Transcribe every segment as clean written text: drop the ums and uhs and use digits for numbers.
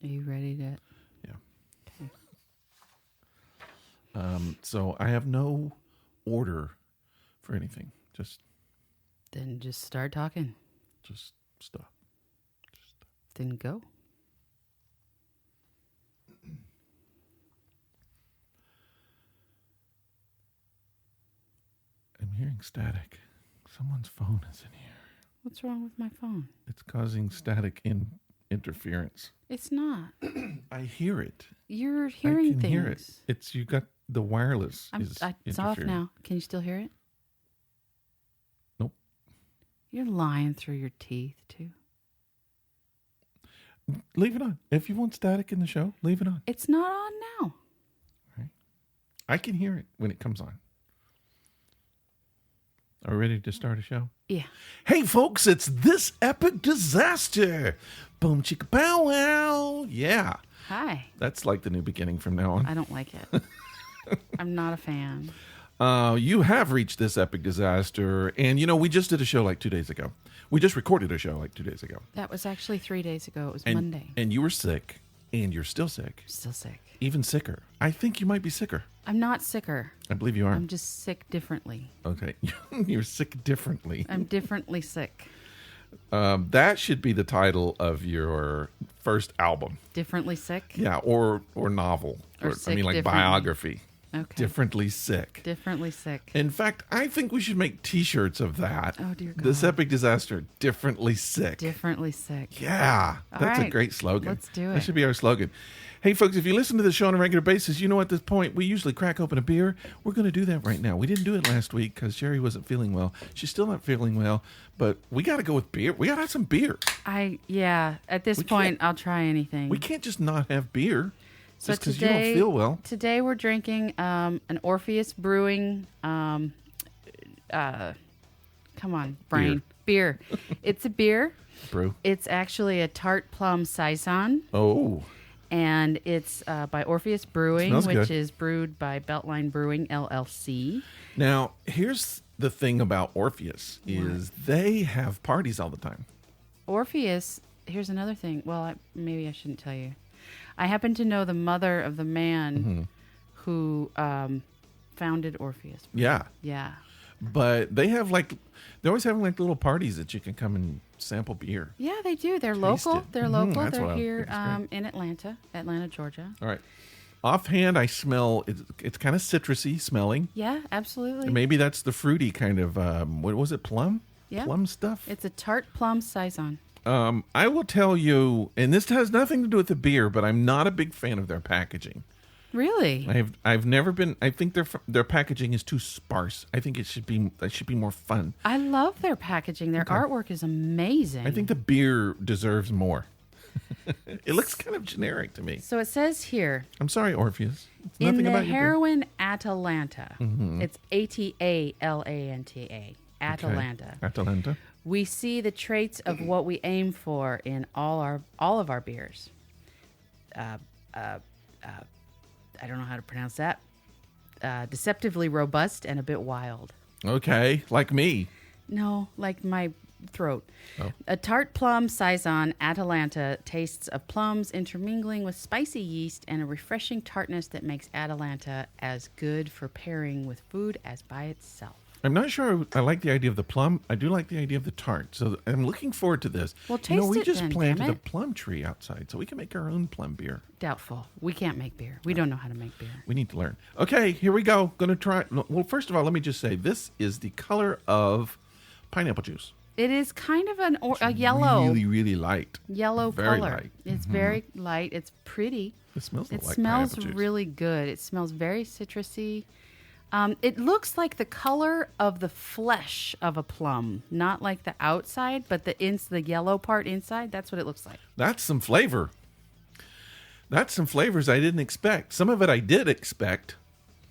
you ready to? Yeah. Okay. So I have no order for anything. Then just start talking. Just stuff. Then go. I'm hearing static. Someone's phone is in here. What's wrong with my phone? It's causing static interference. It's not. I hear it. You're hearing I can things. hear it. It's you got the wireless. It's off now. Can you still hear it? Nope. You're lying through your teeth too. Leave it on. If you want static in the show, leave it on. It's not on now. Right. I can hear it when it comes on. Are we ready to start a show? Yeah. Hey, folks, it's This Epic Disaster. Boom, chicka, pow, wow. Yeah. Hi. That's like the new beginning from now on. I don't like it. I'm not a fan. You have reached This Epic Disaster. And, we just did a show like 2 days ago. We just recorded a show like 2 days ago. That was actually 3 days ago. It was And, Monday. And you were sick. And you're still sick. Still sick. Even sicker. I think you might be sicker. I'm not sicker. I believe you are. I'm just sick differently. Okay. You're sick differently. I'm differently sick. That should be the title of your first album. Differently sick? Yeah, or novel. Or sick differently. Biography. Okay. Differently sick. Differently sick. In fact, I think we should make T-shirts of that. Oh, dear God. This Epic Disaster, Differently Sick. Differently sick. Yeah, All that's a right. great slogan. Let's do it. That should be our slogan. Hey, folks, if you listen to the show on a regular basis, you know at this point we usually crack open a beer. We're going to do that right now. We didn't do it last week because Sherry wasn't feeling well. She's still not feeling well, but we got to go with beer. We got to have some beer. At this point, I'll try anything. We can't just not have beer. So just because you don't feel well. Today we're drinking an Orpheus Brewing. Come on, Brian. Beer. It's a beer. Brew. It's actually a tart plum saison. Oh. And it's by Orpheus Brewing, Smells which good. is brewed by Beltline Brewing, LLC. Now, here's the thing about Orpheus is they have parties all the time. Orpheus, here's another thing. Well, maybe I shouldn't tell you. I happen to know the mother of the man who founded Orpheus. Yeah. Yeah. But they have they're always having little parties that you can come and sample beer. Yeah, they do. They're Taste local. it. They're local. That's They're what I here think is great. in Atlanta, Georgia. All right. Offhand, I smell, it's kind of citrusy smelling. Yeah, absolutely. Maybe that's the fruity kind of, what was it, plum? Yeah. Plum stuff? It's a tart plum saison. I will tell you, and this has nothing to do with the beer, but I'm not a big fan of their packaging. Really? I've never been. I think their packaging is too sparse. I think it should be more fun. I love their packaging. Their artwork is amazing. I think the beer deserves more. It looks kind of generic to me. So it says here, I'm sorry, Orpheus. It's in nothing the about your beer. heroin Atalanta, it's Atalanta. Atalanta. Okay. Atalanta. We see the traits of what we aim for in all of our beers. I don't know how to pronounce that. Deceptively robust and a bit wild. Okay, like me. No, like my throat. Oh. A tart plum saison Atalanta tastes of plums intermingling with spicy yeast and a refreshing tartness that makes Atalanta as good for pairing with food as by itself. I'm not sure I like the idea of the plum. I do like the idea of the tart. So I'm looking forward to this. Well, taste we it just then, planted damn a it. plum tree outside, so we can make our own plum beer. Doubtful. We can't make beer. We don't know how to make beer. We need to learn. Okay, here we go. Going to try. Well, first of all, let me just say this is the color of pineapple juice. It is kind of a yellow. Really, really light. Yellow Very color. light. It's very light. It's pretty. It smells It like smells pineapple juice. really good. It smells very citrusy. It looks like the color of the flesh of a plum, not like the outside, but the yellow part inside. That's what it looks like. That's some flavor. That's some flavors I didn't expect. Some of it I did expect.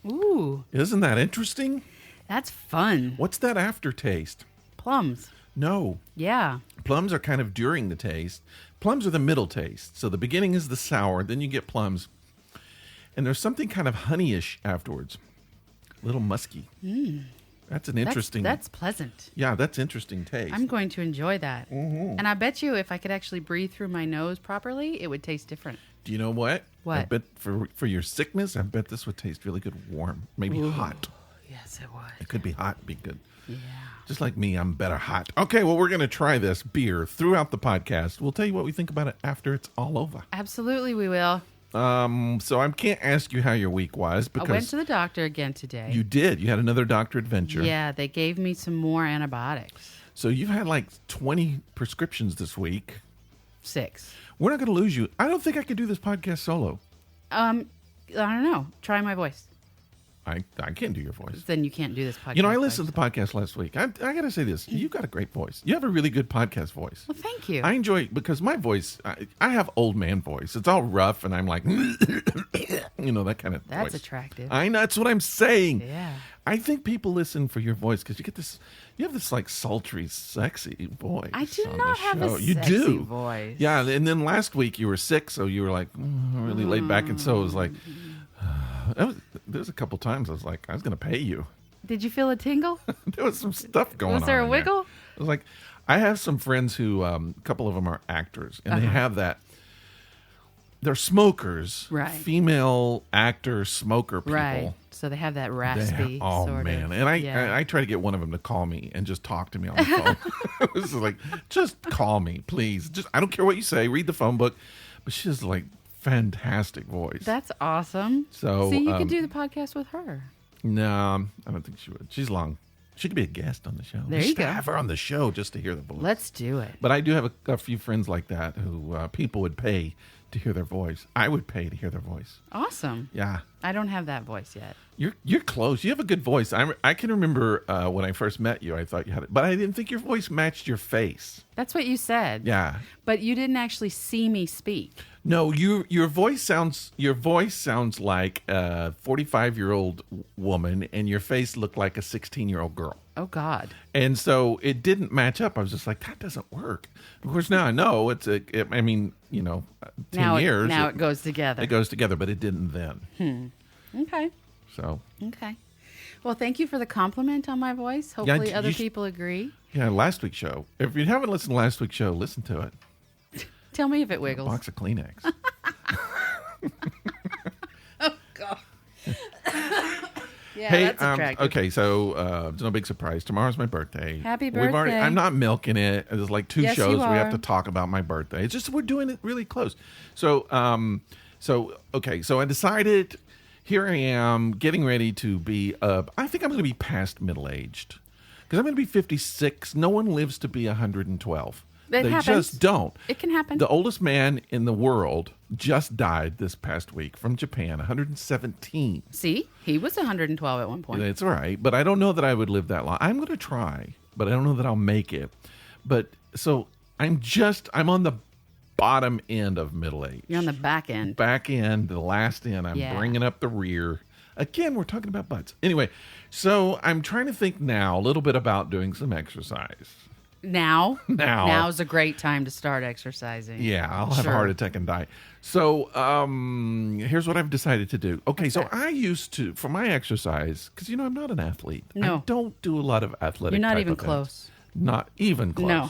Ooh, Isn't that interesting? that's fun. What's that aftertaste? Plums. No. Yeah. Plums are kind of during the taste. Plums are the middle taste. So the beginning is the sour, then you get plums. And there's something kind of honeyish afterwards. A little musky. That's an interesting. That's pleasant. Yeah, that's interesting taste. I'm going to enjoy that. Mm-hmm. And I bet you if I could actually breathe through my nose properly, it would taste different. Do you know what? What? I bet for your sickness, I bet this would taste really good warm. Maybe hot. Yes, it would. It could be hot, be good. Yeah. Just like me, I'm better hot. Okay, well, we're going to try this beer throughout the podcast. We'll tell you what we think about it after it's all over. Absolutely, we will. So I can't ask you how your week was I because went to the doctor again today. you did. You had another doctor adventure. Yeah, they gave me some more antibiotics. So you've had like 20 prescriptions this week. 6. We're not going to lose you. I don't think I could do this podcast solo. I don't know. Try my voice. I can't do your voice. Then you can't do this podcast. You know, I listened to the podcast last week. I got to say this. You've got a great voice. You have a really good podcast voice. Well, thank you. I enjoy because my voice, I have old man voice. It's all rough and I'm like, you know, that kind of That's voice. attractive. I know. That's what I'm saying. Yeah. I think people listen for your voice because you have this like sultry, sexy voice. I do on not the have show. a You sexy do. voice. Yeah. And then last week you were sick, so you were like really laid back. And so it was like, there's a couple times I was like, I was going to pay you. Did you feel a tingle? There was some stuff going on. Was there a in wiggle? It was like, I have some friends who, a couple of them are actors, and they have that. They're smokers, Right. Female actor smoker people. Right. So they have that raspy Oh sort man! of. And yeah. I try to get one of them to call me and just talk to me on the phone. It was like, just call me, please. Just I don't care what you say. Read the phone book. But she has like fantastic voice. That's awesome. So, See, you could do the podcast with her. No, I don't think she would. She's long. She could be a guest on the show. There We you should go. have her on the show just to hear the voice. Let's do it. But I do have a few friends like that who people would pay to hear their voice. I would pay to hear their voice. Awesome. Yeah. I don't have that voice yet. You're close. You have a good voice. I can remember when I first met you, I thought you had it. But I didn't think your voice matched your face. That's what you said. Yeah. But you didn't actually see me speak. No, your voice sounds like a 45-year-old woman, and your face looked like a 16-year-old girl. Oh, God. And so it didn't match up. I was just like, that doesn't work. Of course, now I know 10 years. Now it goes together. It goes together, but it didn't then. Okay. So, Okay. Well, thank you for the compliment on my voice. Hopefully other you people agree. yeah, last week's show. If you haven't listened to last week's show, listen to it. Tell me if it wiggles. Box of Kleenex. God. Yeah, Hey, that's attractive. okay, so it's no big surprise. Tomorrow's my birthday. Happy I'm not milking it. There's like 2 Yes, shows you we have are. to talk about my birthday. It's just we're doing it really close. So I decided. Here I am getting ready to be. I think I'm going to be past middle aged because I'm going to be 56. No one lives to be 112. It They happens. just don't. It can happen. The oldest man in the world just died this past week from Japan, 117. See, he was 112 at one point. It's all right, but I don't know that I would live that long. I'm going to try, but I don't know that I'll make it. But so I'm on the bottom end of middle age. You're on the back end. Back end, the last end. I'm Yeah. bringing up the rear. Again, we're talking about butts. Anyway, so I'm trying to think now a little bit about doing some exercise. Now Now's a great time to start exercising. Yeah, I'll have Sure. a heart attack and die. So here's what I've decided to do. Okay, so I used to, for my exercise, because, I'm not an athlete. No. I don't do a lot of athletic You're not type even events. close. Not even close. No.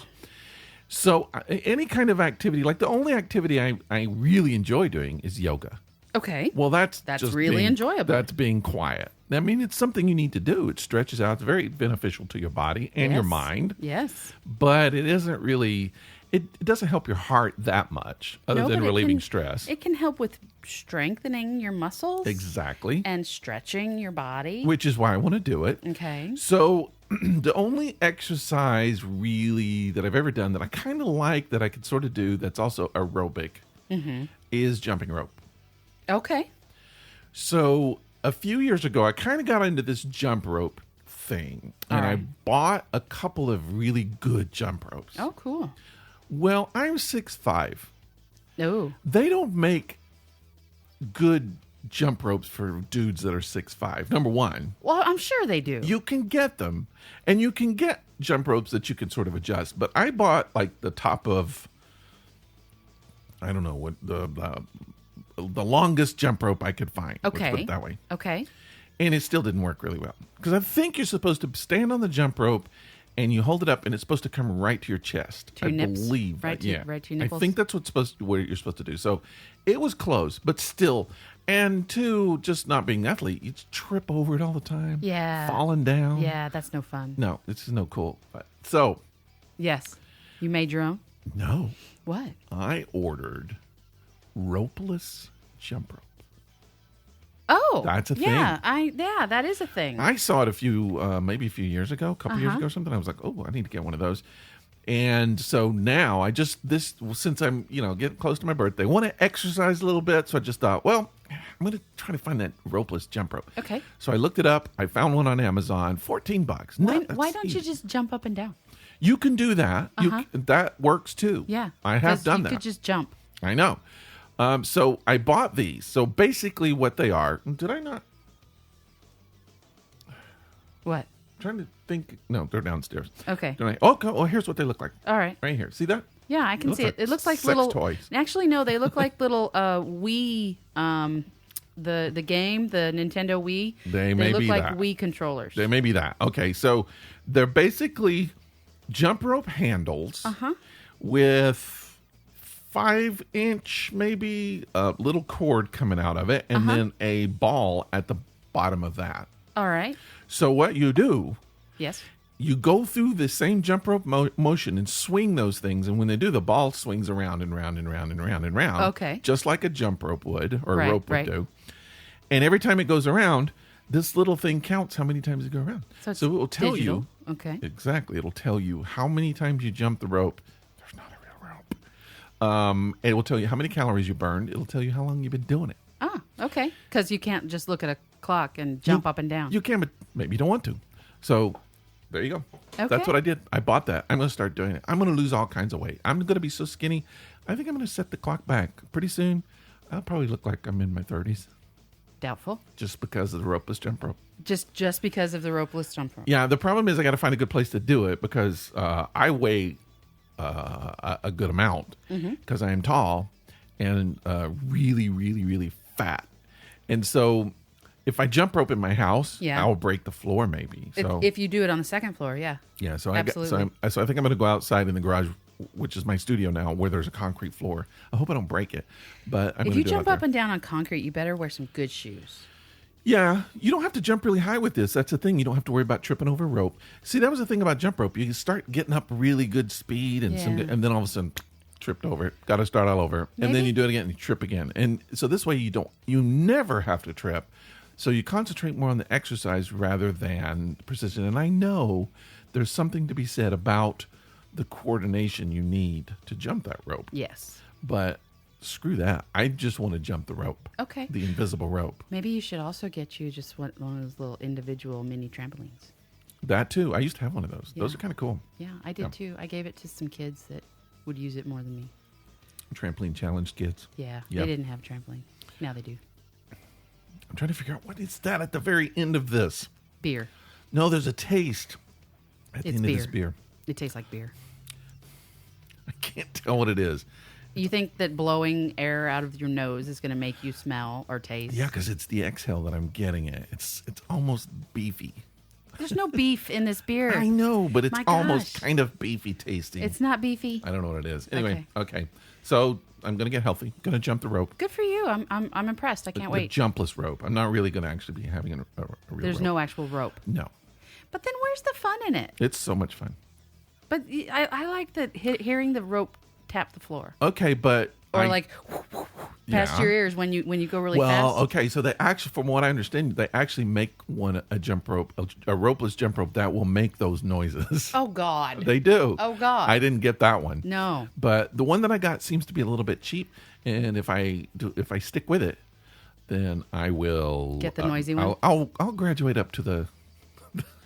So any kind of activity, like the only activity I really enjoy doing is yoga. Okay. Well, that's That's just really enjoyable. That's being quiet. I mean, it's something you need to do. It stretches out. It's very beneficial to your body and your Yes. mind. Yes. But it isn't really. It doesn't help your heart that much, other No, than but it relieving can- stress. It can help with strengthening your muscles. Exactly. And stretching your body. Which is why I want to do it. Okay. So the only exercise really that I've ever done that I kind of like that I could sort of do that's also aerobic is jumping rope. Okay. So a few years ago, I kind of got into this jump rope thing, and I bought a couple of really good jump ropes. Oh, cool. Well, I'm 6'5". Oh. They don't make good jump ropes for dudes that are 6'5". Number one, Well, I'm sure they do. you can get them, and you can get jump ropes that you can sort of adjust. But I bought like the top of, I don't know what the longest jump rope I could find. Let's Okay. put it that way. Okay. And it still didn't work really well. Because I think you're supposed to stand on the jump rope and you hold it up and it's supposed to come right to your chest. To your nips? Believe Right that. to- Yeah. right to your nipples? I think that's what you're supposed to do. So it was close, but still. And two, just not being an athlete, you just trip over it all the time. Yeah. Falling down. Yeah, that's no fun. No, it's no cool. So, Yes. You made your own? no, What? I ordered ropeless jump rope. Oh, That's a yeah, thing. that is a thing. I saw it maybe a few years ago, a couple years Uh-huh. ago or something. I was like, oh, I need to get one of those. And so now since I'm, getting close to my birthday, want to exercise a little bit. So I just thought, well, I'm going to try to find that ropeless jump rope. Okay. So I looked it up. I found one on Amazon, $14. Why don't you just jump up and down? You can do that. Uh-huh. That works too. Yeah, I have 'cause done you that. could just jump. I know. So I bought these. So basically, what they are. Did I not? What? I'm trying to think. No, they're downstairs. Okay. Don't I? Oh, well, here's what they look like. All right. Right here. See that? Yeah, I can Looks see it. like It looks like sex little toys. Actually, no, they look like little Wii. The game, the Nintendo Wii. They may look be like that. Wii controllers. They may be that. Okay, so they're basically jump rope handles with 5-inch, maybe a little cord coming out of it, and then a ball at the bottom of that. All right. So what you do, Yes. you go through the same jump rope motion and swing those things, and when they do, the ball swings around and round and round and round and round. Okay. Just like a jump rope would, or Right, a rope would right. do. And every time it goes around, this little thing counts how many times you go around. So it's it will tell digital. you. Okay. Exactly. It'll tell you how many times you jump the rope. There's not a real rope. It will tell you how many calories you burned. It'll tell you how long you've been doing it. Ah, okay. Because you can't just look at a clock and jump up and down. You can, but maybe you don't want to. So there you go. Okay. That's what I did. I bought that. I'm going to start doing it. I'm going to lose all kinds of weight. I'm going to be so skinny. I think I'm going to set the clock back. Pretty soon, I'll probably look like I'm in my 30s Doubtful. just because of the ropeless jump rope. Just because of the ropeless jump rope. Yeah, the problem is I got to find a good place to do it because I weigh a good amount because I am tall and really, really, really fat. And so if I jump rope in my house, Yeah. I'll break the floor maybe. So If you do it on the second floor, yeah. yeah, so Absolutely. I think I'm going to go outside in the garage, which is my studio now, where there's a concrete floor. I hope I don't break it, but I'm If going you to do jump it out up there. and down on concrete, you better wear some good shoes. Yeah, you don't have to jump really high with this. That's the thing. You don't have to worry about tripping over rope. See, that was the thing about jump rope. You start getting up really good speed, and Yeah. and then all of a sudden, tripped over it. Got to start all over, and then Maybe- you do it again and you trip again. And so this way, you never have to trip. So you concentrate more on the exercise rather than precision. And I know there's something to be said about the coordination you need to jump that rope. Yes. But screw that. I just want to jump the rope. Okay. The invisible rope. Maybe you should also get you just one of those little individual mini trampolines. That too. I used to have one of those. Those Yeah. are kind of cool. Yeah, I did too. I gave it to some kids that would use it more than me. Trampoline challenge kids. Yeah, Yep. they didn't have trampoline. Now they do. I'm trying to figure out what is that at the very end of this. Beer. No, there's a taste at the It's end of this beer. It tastes like beer. I can't tell what it is. You think that blowing air out of your nose is going to make you smell or taste? Yeah, because it's the exhale that I'm getting at. It's almost beefy. There's no beef in this beer. I know, but it's My almost gosh. kind of beefy tasting. It's not beefy. I don't know what it is. Anyway, okay. So I'm gonna get healthy. Gonna jump the rope. Good for you. I'm impressed. I can't The wait. jumpless rope. I'm not really gonna actually be having a real There's rope. no actual rope. No. But then where's the fun in it? It's so much fun. But I like the hearing the rope tap the floor, Okay, but or I- like past Yeah. your ears when you go really well, fast. okay. So they actually, from what I understand, they actually make a jump rope, a ropeless jump rope that will make those noises. Oh God. They do. Oh, God. I didn't get that one. No. But the one that I got seems to be a little bit cheap, and if I stick with it, then I will Get the noisy one? I'll graduate up to the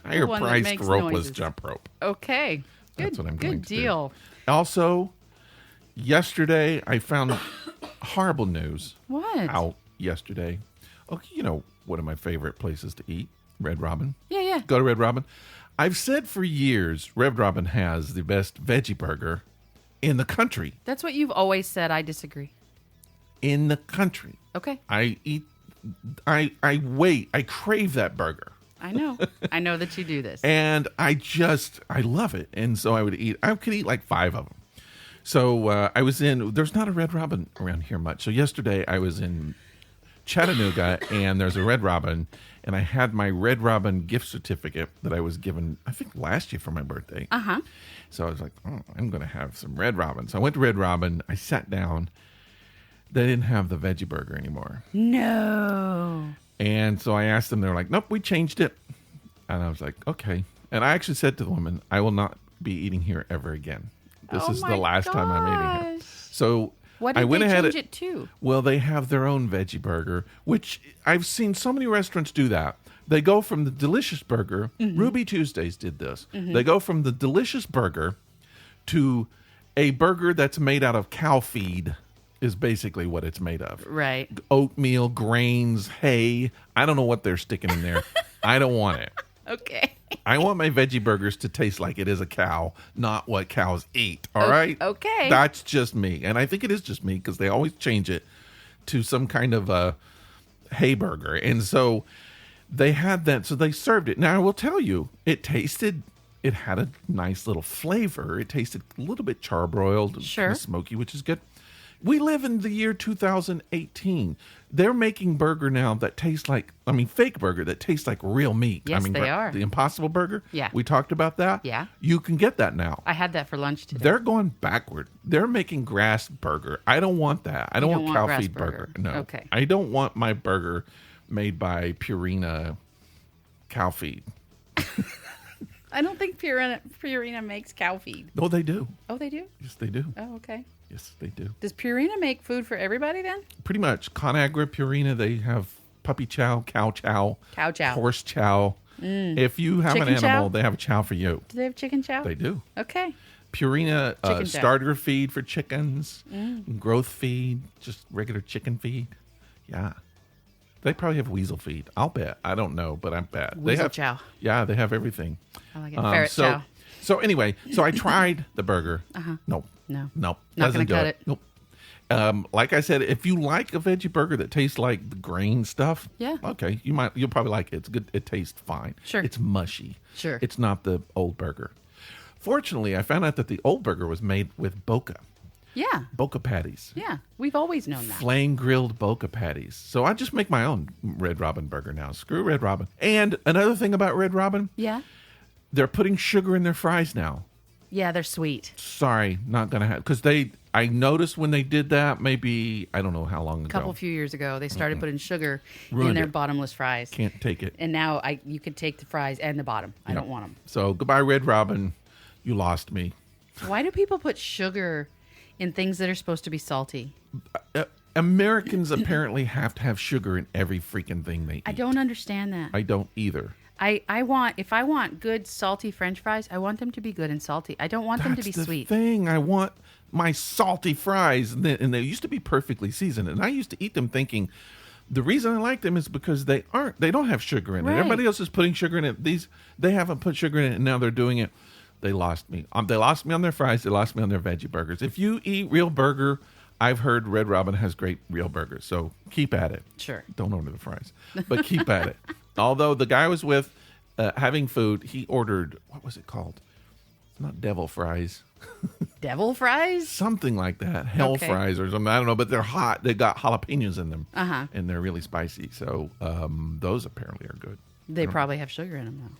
higher one that priced makes ropeless noises. jump rope. Okay. Good. That's what I'm going Good to do. deal. Also, yesterday I found horrible news What? out yesterday. Okay, you know, one of my favorite places to eat, Red Robin. Yeah, yeah. Go to Red Robin. I've said for years, Red Robin has the best veggie burger in the country. That's what you've always said. I disagree. In the country. Okay. I eat I crave that burger. I know. I know that you do this. And I love it. And so I could eat like 5 of them. So there's not a Red Robin around here much. So yesterday I was in Chattanooga and there's a Red Robin, and I had my Red Robin gift certificate that I was given, I think last year for my birthday. Uh-huh. So I was like, I'm going to have some Red Robin. So I went to Red Robin. I sat down. They didn't have the veggie burger anymore. No. And so I asked them, they were like, nope, we changed it. And I was like, okay. And I actually said to the woman, I will not be eating here ever again. This is the last time I'm eating here. So what did they change it to? Well, they have their own veggie burger, which I've seen so many restaurants do that. They go from the delicious burger. Ruby Tuesdays did this. They go from the delicious burger to a burger that's made out of cow feed. Is basically what it's made of. Right. Oatmeal, grains, hay. I don't know what they're sticking in there. I don't want it. Okay. I want my veggie burgers to taste like it is a cow, not what cows eat. All right? Okay. That's just me. And I think it is just me because they always change it to some kind of a hay burger. And so they had that. So they served it. Now, I will tell you, it had a nice little flavor. It tasted a little bit charbroiled, Sure. kind of smoky, which is good. We live in the year 2018. They're making burger now that tastes like, fake burger that tastes like real meat. Yes, they are. The Impossible Burger. Yeah. We talked about that. Yeah. You can get that now. I had that for lunch today. They're going backward. They're making grass burger. I don't want that. I don't want cow grass feed burger. No. Okay. I don't want my burger made by Purina cow feed. I don't think Purina makes cow feed. No, they do. Oh, they do? Yes, they do. Oh, okay. Yes, they do. Does Purina make food for everybody then? Pretty much. ConAgra, Purina, they have puppy chow, cow chow, horse chow. If you have Chicken an animal, chow? they have a chow for you. Do they have chicken chow? They do. Okay. Purina Chicken chow. starter feed for chickens, growth feed, just regular chicken feed. Yeah. They probably have weasel feed. I'll bet. I don't know, but I bet. Weasel chow. Yeah, they have everything. I like it. Ferret chow. So anyway, I tried the burger. Nope. No. Nope. Not Doesn't gonna cut do it. Nope. Like I said, if you like a veggie burger that tastes like the grain stuff, Yeah. okay, you'll probably like it. It's good. It tastes fine. Sure. It's mushy. Sure. It's not the old burger. Fortunately, I found out that the old burger was made with Boca Yeah. patties. Yeah. We've always known that. Flame grilled Boca patties. So I just make my own Red Robin burger now. Screw Red Robin. And another thing about Red Robin, Yeah. they're putting sugar in their fries now. Yeah, they're sweet. Sorry, not gonna have, because I noticed when they did that, maybe I don't know how long ago. A few years ago, they started putting sugar Ruined in their it. bottomless fries. Can't take it. And now you could take the fries and the bottom. I don't want them. So goodbye, Red Robin. You lost me. Why do people put sugar in things that are supposed to be salty? Americans apparently have to have sugar in every freaking thing they eat. I don't understand that. I don't either. If I want good salty French fries, I want them to be good and salty. I don't want them to be That's the sweet. thing. I want my salty fries, and they used to be perfectly seasoned, and I used to eat them thinking the reason I like them is because they don't have sugar in it. Right. Everybody else is putting sugar in it. They haven't put sugar in it, and now they're doing it. They lost me. They lost me on their fries. They lost me on their veggie burgers. If you eat real burger, I've heard Red Robin has great real burgers, so keep at it. Sure. Don't order the fries, but keep at it. Although the guy I was with, having food, he ordered, what was it called? It's not devil fries. Devil fries? Something like that. Hell Okay. fries or something. I don't know, but they're hot. They got jalapenos in them. Uh-huh. And they're really spicy. So those apparently are good. They probably have sugar in them, though.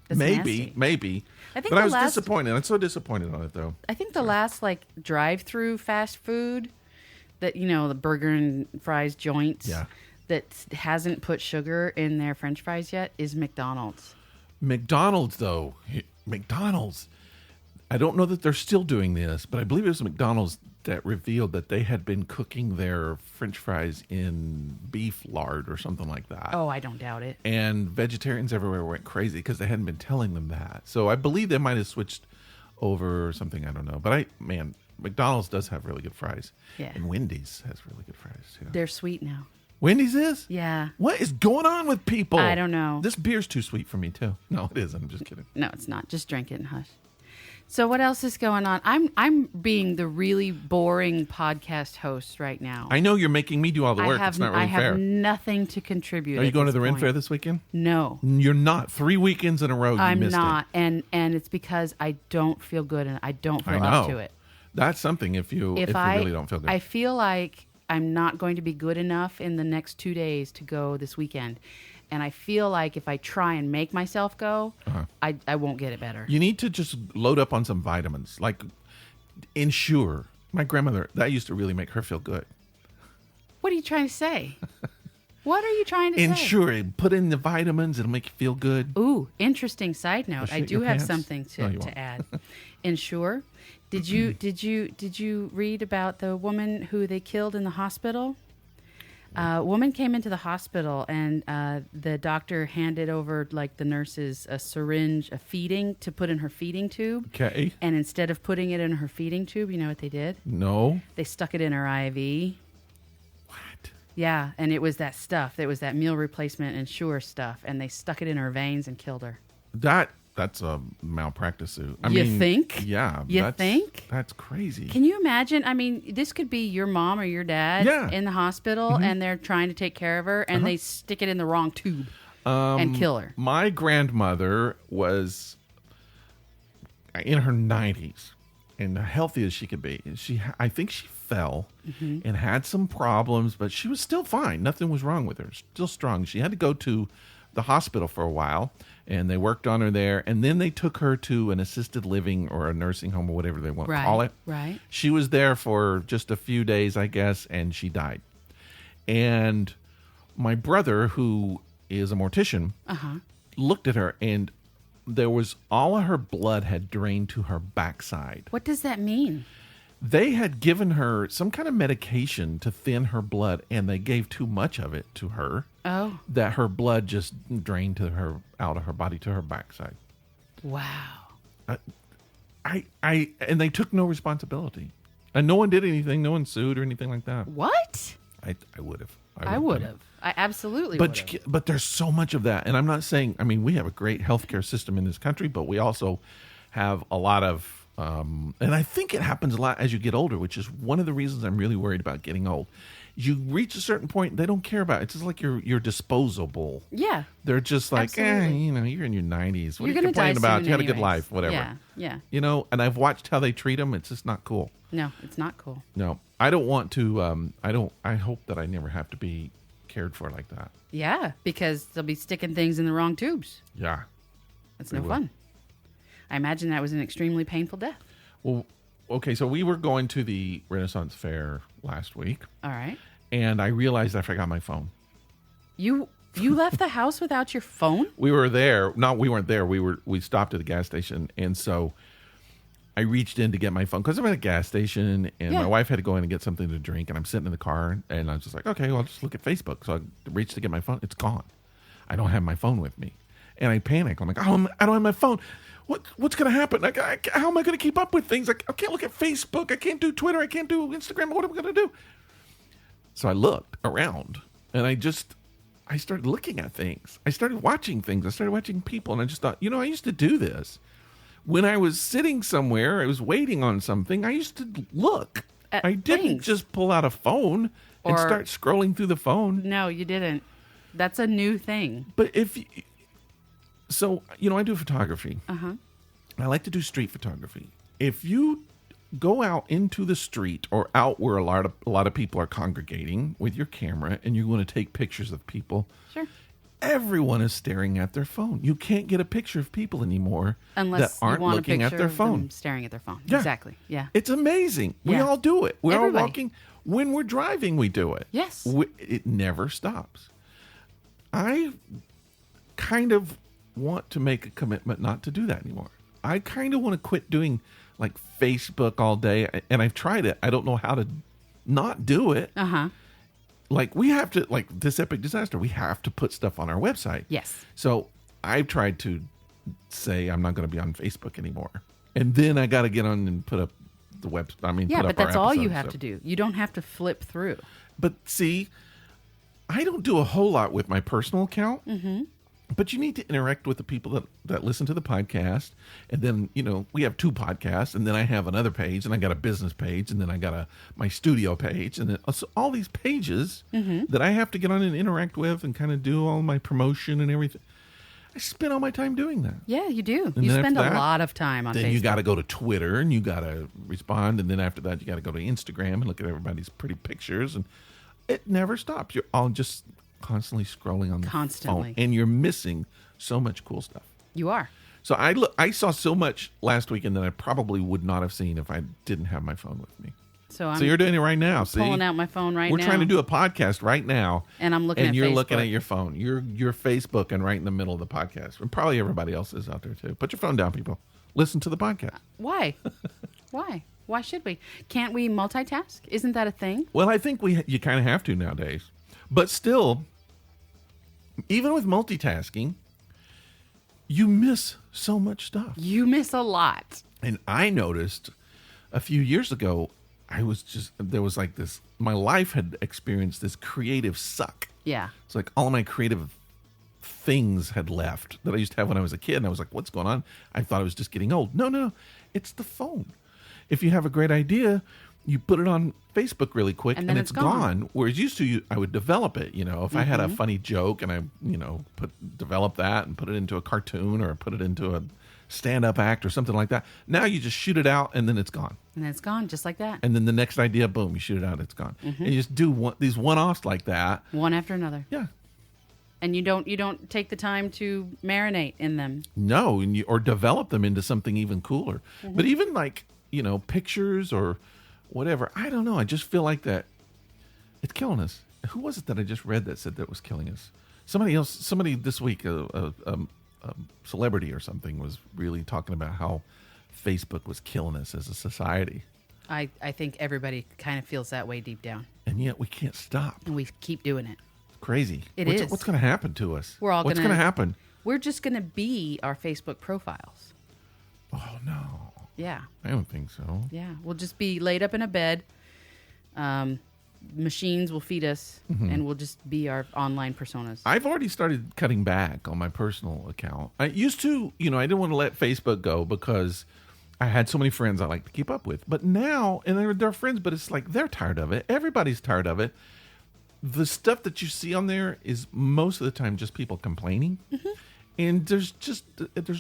That's Maybe. nasty. I think But I the was last- disappointed. I'm so disappointed on it, though. I think the last drive-through fast food that the burger and fries joints Yeah. that hasn't put sugar in their French fries yet is McDonald's. McDonald's, though. McDonald's. I don't know that they're still doing this, but I believe it was McDonald's that revealed that they had been cooking their French fries in beef lard or something like that. Oh, I don't doubt it. And vegetarians everywhere went crazy because they hadn't been telling them that. So I believe they might have switched over or something. I don't know. But McDonald's does have really good fries. Yeah. And Wendy's has really good fries too. They're sweet now. Wendy's is? Yeah. What is going on with people? I don't know. This beer's too sweet for me too. No, it isn't. I'm just kidding. No, it's not. Just drink it and hush. So what else is going on? I'm being the really boring podcast host right now. I know you're making me do all the work. It's not really I have fair. nothing to contribute. Are you at going to this the Ren point. Fair this weekend? No, You're not. 3 weekends in a row. You missed not, and it's because I don't feel good and I don't it. I feel know. up to it. That's something if you really don't feel good. I feel like I'm not going to be good enough in the next 2 days to go this weekend. And I feel like if I try and make myself go, I won't get it better. You need to just load up on some vitamins, like Ensure. My grandmother, that used to really make her feel good. What are you trying to say? What are you trying to say? Ensure, put in the vitamins, it'll make you feel good. Ooh, interesting side note. I shit do your have pants? something No, you to won't. add. Ensure. Did you read about the woman who they killed in the hospital? A woman came into the hospital and the doctor handed over, like the nurses, a syringe, to put in her feeding tube. Okay. And instead of putting it in her feeding tube, you know what they did? No. They stuck it in her IV. What? Yeah, and it was that stuff. It was that meal replacement Ensure stuff, and they stuck it in her veins and killed her. That's a malpractice suit. I You mean, think? Yeah. You think? That's crazy. Can you imagine? I mean, this could be your mom or your dad Yeah. in the hospital, and they're trying to take care of her, and they stick it in the wrong tube and kill her. My grandmother was in her 90s and healthy as she could be. I think she fell and had some problems, but she was still fine. Nothing was wrong with her. Still strong. She had to go to the hospital for a while, and they worked on her there, and then they took her to an assisted living or a nursing home or whatever they want to call it. Right. She was there for just a few days, I guess, and she died. And my brother, who is a mortician, looked at her, and there was all of her blood had drained to her backside. What does that mean? They had given her some kind of medication to thin her blood, and they gave too much of it to her. Oh, That her blood just drained to her out of her body to her backside. wow. And they took no responsibility, and no one did anything. No one sued or anything like that. What? I would have. I would have. I absolutely would have. But there's so much of that, and I'm not saying. I mean, we have a great healthcare system in this country, but we also have a lot of, and I think it happens a lot as you get older, which is one of the reasons I'm really worried about getting old. You reach a certain point, they don't care about it. It's just like you're disposable. Yeah. They're just like, Absolutely. you're in your 90s. What You're are you going to die complaining about? soon You had a good anyways. life, whatever. Yeah. Yeah. You know, and I've watched how they treat them. It's just not cool. No, it's not cool. No, I don't want to. I hope that I never have to be cared for like that. Yeah, because they'll be sticking things in the wrong tubes. Yeah. That's They no will. fun. I imagine that was an extremely painful death. Well, okay. So we were going to the Renaissance Fair last week, All right. and I realized I forgot my phone. You left the house without your phone? We were there. No, we weren't there. We stopped at a gas station, and so I reached in to get my phone because I'm at a gas station, and Yeah. my wife had to go in and get something to drink, and I'm sitting in the car, and I was just like, okay, well, I'll just look at Facebook. So I reached to get my phone. It's gone. I don't have my phone with me, and I panic. I'm like, oh, I don't have my phone. What's going to happen? Like, how am I going to keep up with things? I can't look at Facebook. I can't do Twitter. I can't do Instagram. What am I going to do? So I looked around, and I started looking at things. I started watching things. I started watching people, and I just thought, I used to do this. When I was sitting somewhere, I was waiting on something, I used to look. At I didn't things. just pull out a phone and Or- start scrolling through the phone. No, you didn't. That's a new thing. But I do photography. I like to do street photography. If you go out into the street or out where a lot of people are congregating with your camera and you're going to take pictures of people, Sure. everyone is staring at their phone. You can't get a picture of people anymore Unless that aren't you want looking a at picture their of phone. them staring at their phone. Yeah. Exactly. Yeah. It's amazing. We Yeah. all do it. We're Everybody. all walking. When we're driving, we do it. Yes. It never stops. I kind of want to make a commitment not to do that anymore. I kind of want to quit doing like Facebook all day, and I've tried it. I don't know how to not do it. Uh-huh. Like we have to, like this epic disaster, we have to put stuff on our website. Yes. So I've tried to say I'm not going to be on Facebook anymore, and then I got to get on and put up the web. Yeah, put but up our that's all you episodes, have so. to do. You don't have to flip through. But see, I don't do a whole lot with my personal account But you need to interact with the people that listen to the podcast. And then, we have 2 podcasts, and then I have another page, and I got a business page, and then I got my studio page, and then so all these pages that I have to get on and interact with and kind of do all my promotion and everything. I spend all my time doing that. Yeah, you do. And You then spend after a that, lot of time on Then Facebook. you got to go to Twitter, and you got to respond, and then after that, you got to go to Instagram and look at everybody's pretty pictures, and it never stops. You're all just constantly scrolling on the Constantly. phone, and you're missing so much cool stuff. You are. So I saw so much last weekend that I probably would not have seen if I didn't have my phone with me. So I'm So you're doing it right now. See, pulling out my phone right we're now. trying to do a podcast right now, And I'm looking and at you're Facebook. looking at your phone. You're Facebooking right in the middle of the podcast, and probably everybody else is out there too. Put your phone down, people. Listen to the podcast. Why? Why should we? Can't we multitask? Isn't that a thing? Well, I think you kind of have to nowadays, but still, even with multitasking, you miss so much stuff. You miss a lot. And I noticed a few years ago, there was like this, my life had experienced this creative suck. Yeah. It's like all of my creative things had left that I used to have when I was a kid. And I was like, what's going on? I thought I was just getting old. No. It's the phone. If you have a great idea, you put it on Facebook really quick And and then it's it's gone. gone. Whereas used to, I would develop it. If I had a funny joke and I, develop that and put it into a cartoon or put it into a stand-up act or something like that. Now you just shoot it out and then it's gone. And then it's gone just like that. And then the next idea, boom, you shoot it out, it's gone. And you just do these one-offs like that. One after another. Yeah. And you don't take the time to marinate in them. No, or develop them into something even cooler. But even like, pictures or whatever, I don't know. I just feel like that it's killing us. Who was it that I just read that said that was killing us? Somebody this week, a celebrity or something, was really talking about how Facebook was killing us as a society. I think everybody kind of feels that way deep down. And yet we can't stop. And we keep doing it. It's crazy. It What's is. What's going to happen to us? What's going to happen? We're just going to be our Facebook profiles. Oh, no. Yeah. I don't think so. Yeah. We'll just be laid up in a bed. Machines will feed us, and we'll just be our online personas. I've already started cutting back on my personal account. I used to, I didn't want to let Facebook go because I had so many friends I like to keep up with. But now, and they're friends, but it's like they're tired of it. Everybody's tired of it. The stuff that you see on there is most of the time just people complaining. And there's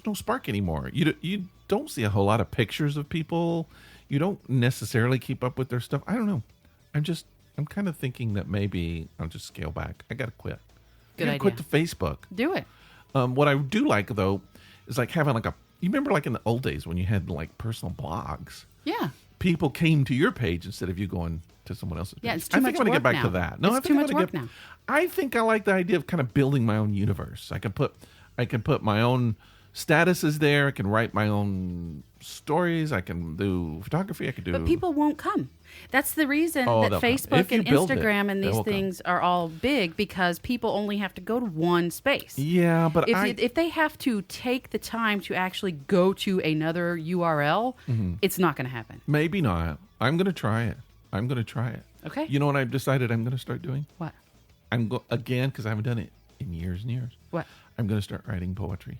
no spark anymore. You don't see a whole lot of pictures of people. You don't necessarily keep up with their stuff. I don't know. I'm kind of thinking that maybe I'll just scale back. I got to quit. Good idea. Quit the Facebook. Do it. What I do like, though, is like having like you remember like in the old days when you had like personal blogs? Yeah. People came to your page instead of you going to someone else's page. Yeah, it's too I much think I'm going to work get back now. to that. No, It's I think too I'm much gonna work now. I think I like the idea of kind of building my own universe. I can put my own statuses there. I can write my own stories. I can do photography. I can do. But people won't come. That's the reason Oh, that they'll come. Facebook If you and build it, Instagram and they these will come. things are all big because people only have to go to one space. Yeah, but If they have to take the time to actually go to another URL, it's not going to happen. maybe not. I'm going to try it. Okay. You know what I've decided I'm going to start doing? What? Again, because I haven't done it in years and years. What? I'm going to start writing poetry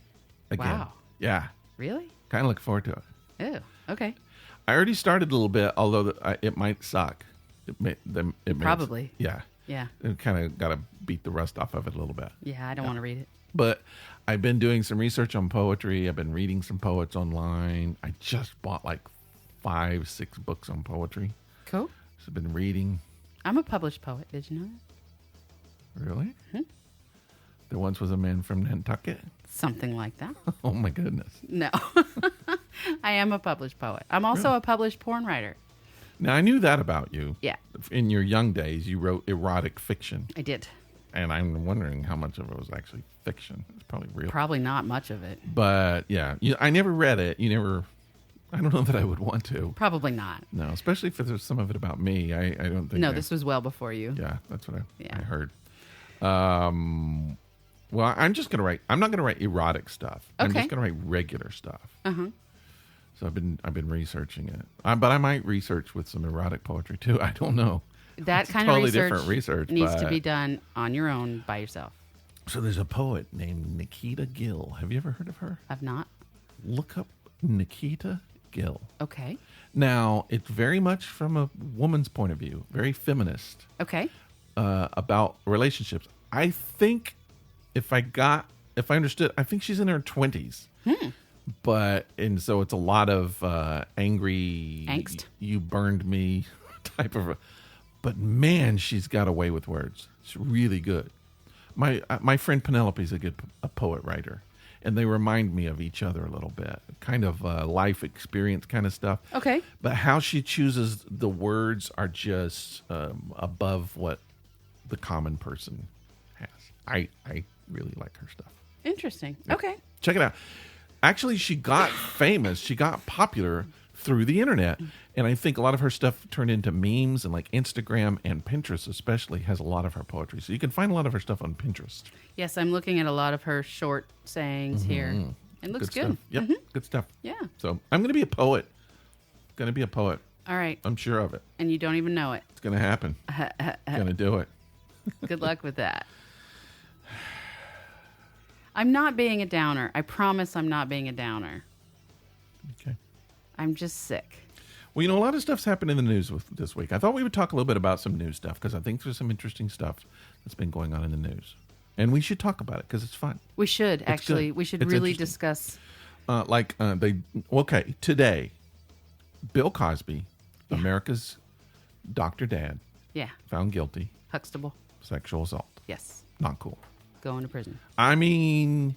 again. Wow. Yeah. Really? Kind of looking forward to it. Oh, okay. I already started a little bit, although it might suck. It may Probably. Yeah. Yeah. Kind of got to beat the rust off of it a little bit. Yeah, I don't want to read it. But I've been doing some research on poetry. I've been reading some poets online. I just bought like 5-6 books on poetry. Cool. So I've been reading. I'm a published poet. Did you know that? Really? There once was a man from Nantucket. Something like that. Oh my goodness. No. I am a published poet. I'm also a published porn writer. Now I knew that about you. Yeah, In your young days, you wrote erotic fiction. I did. And I'm wondering how much of it was actually fiction. It's probably real. Probably not much of it. But yeah, I never read it. I don't know that I would want to. Probably not. No, especially if there's some of it about me. I don't think. No, this was well before you. Yeah, that's what I Yeah. heard. Well, I'm just gonna write. I'm not gonna write erotic stuff. I'm Okay. just gonna write regular stuff. Uh-huh. So I've been researching it. But I might research with some erotic poetry too. I don't know. That It's kind totally of research, different research needs to but be done on your own by yourself. So there's a poet named Nikita Gill. Have you ever heard of her? I've not. Look up Nikita Gill. Okay. Now, it's very much from a woman's point of view, very feminist Okay. about relationships. I think if I understood, I think she's in her 20s. And so it's a lot of angry, Angst. you burned me type of. But man, she's got a way with words. It's really good. My friend Penelope's a poet writer, and they remind me of each other a little bit, kind of life experience kind of stuff. Okay. But how she chooses the words are just above what the common person has. I really like her stuff. Interesting. Okay. Check it out. Actually, she got famous. She got popular through the internet. And I think a lot of her stuff turned into memes, and like Instagram and Pinterest especially has a lot of her poetry. So you can find a lot of her stuff on Pinterest. Yes, I'm looking at a lot of her short sayings here. It looks good. Stuff. Yep, good stuff. Yeah. So I'm going to be a poet. Going to be a poet. All right. I'm sure of it. And you don't even know it. It's going to happen. Going to do it. Good luck with that. I'm not being a downer. I promise I'm not being a downer. Okay. I'm just sick. Well, a lot of stuff's happened in the news this week. I thought we would talk a little bit about some news stuff because I think there's some interesting stuff that's been going on in the news. And we should talk about it because it's fun. We should, actually. good. We should It's really interesting. discuss. Today, Bill Cosby, America's Dr. Dad, Yeah. found guilty, Huxtable. sexual assault. Yes. Not cool. Going to prison. I mean,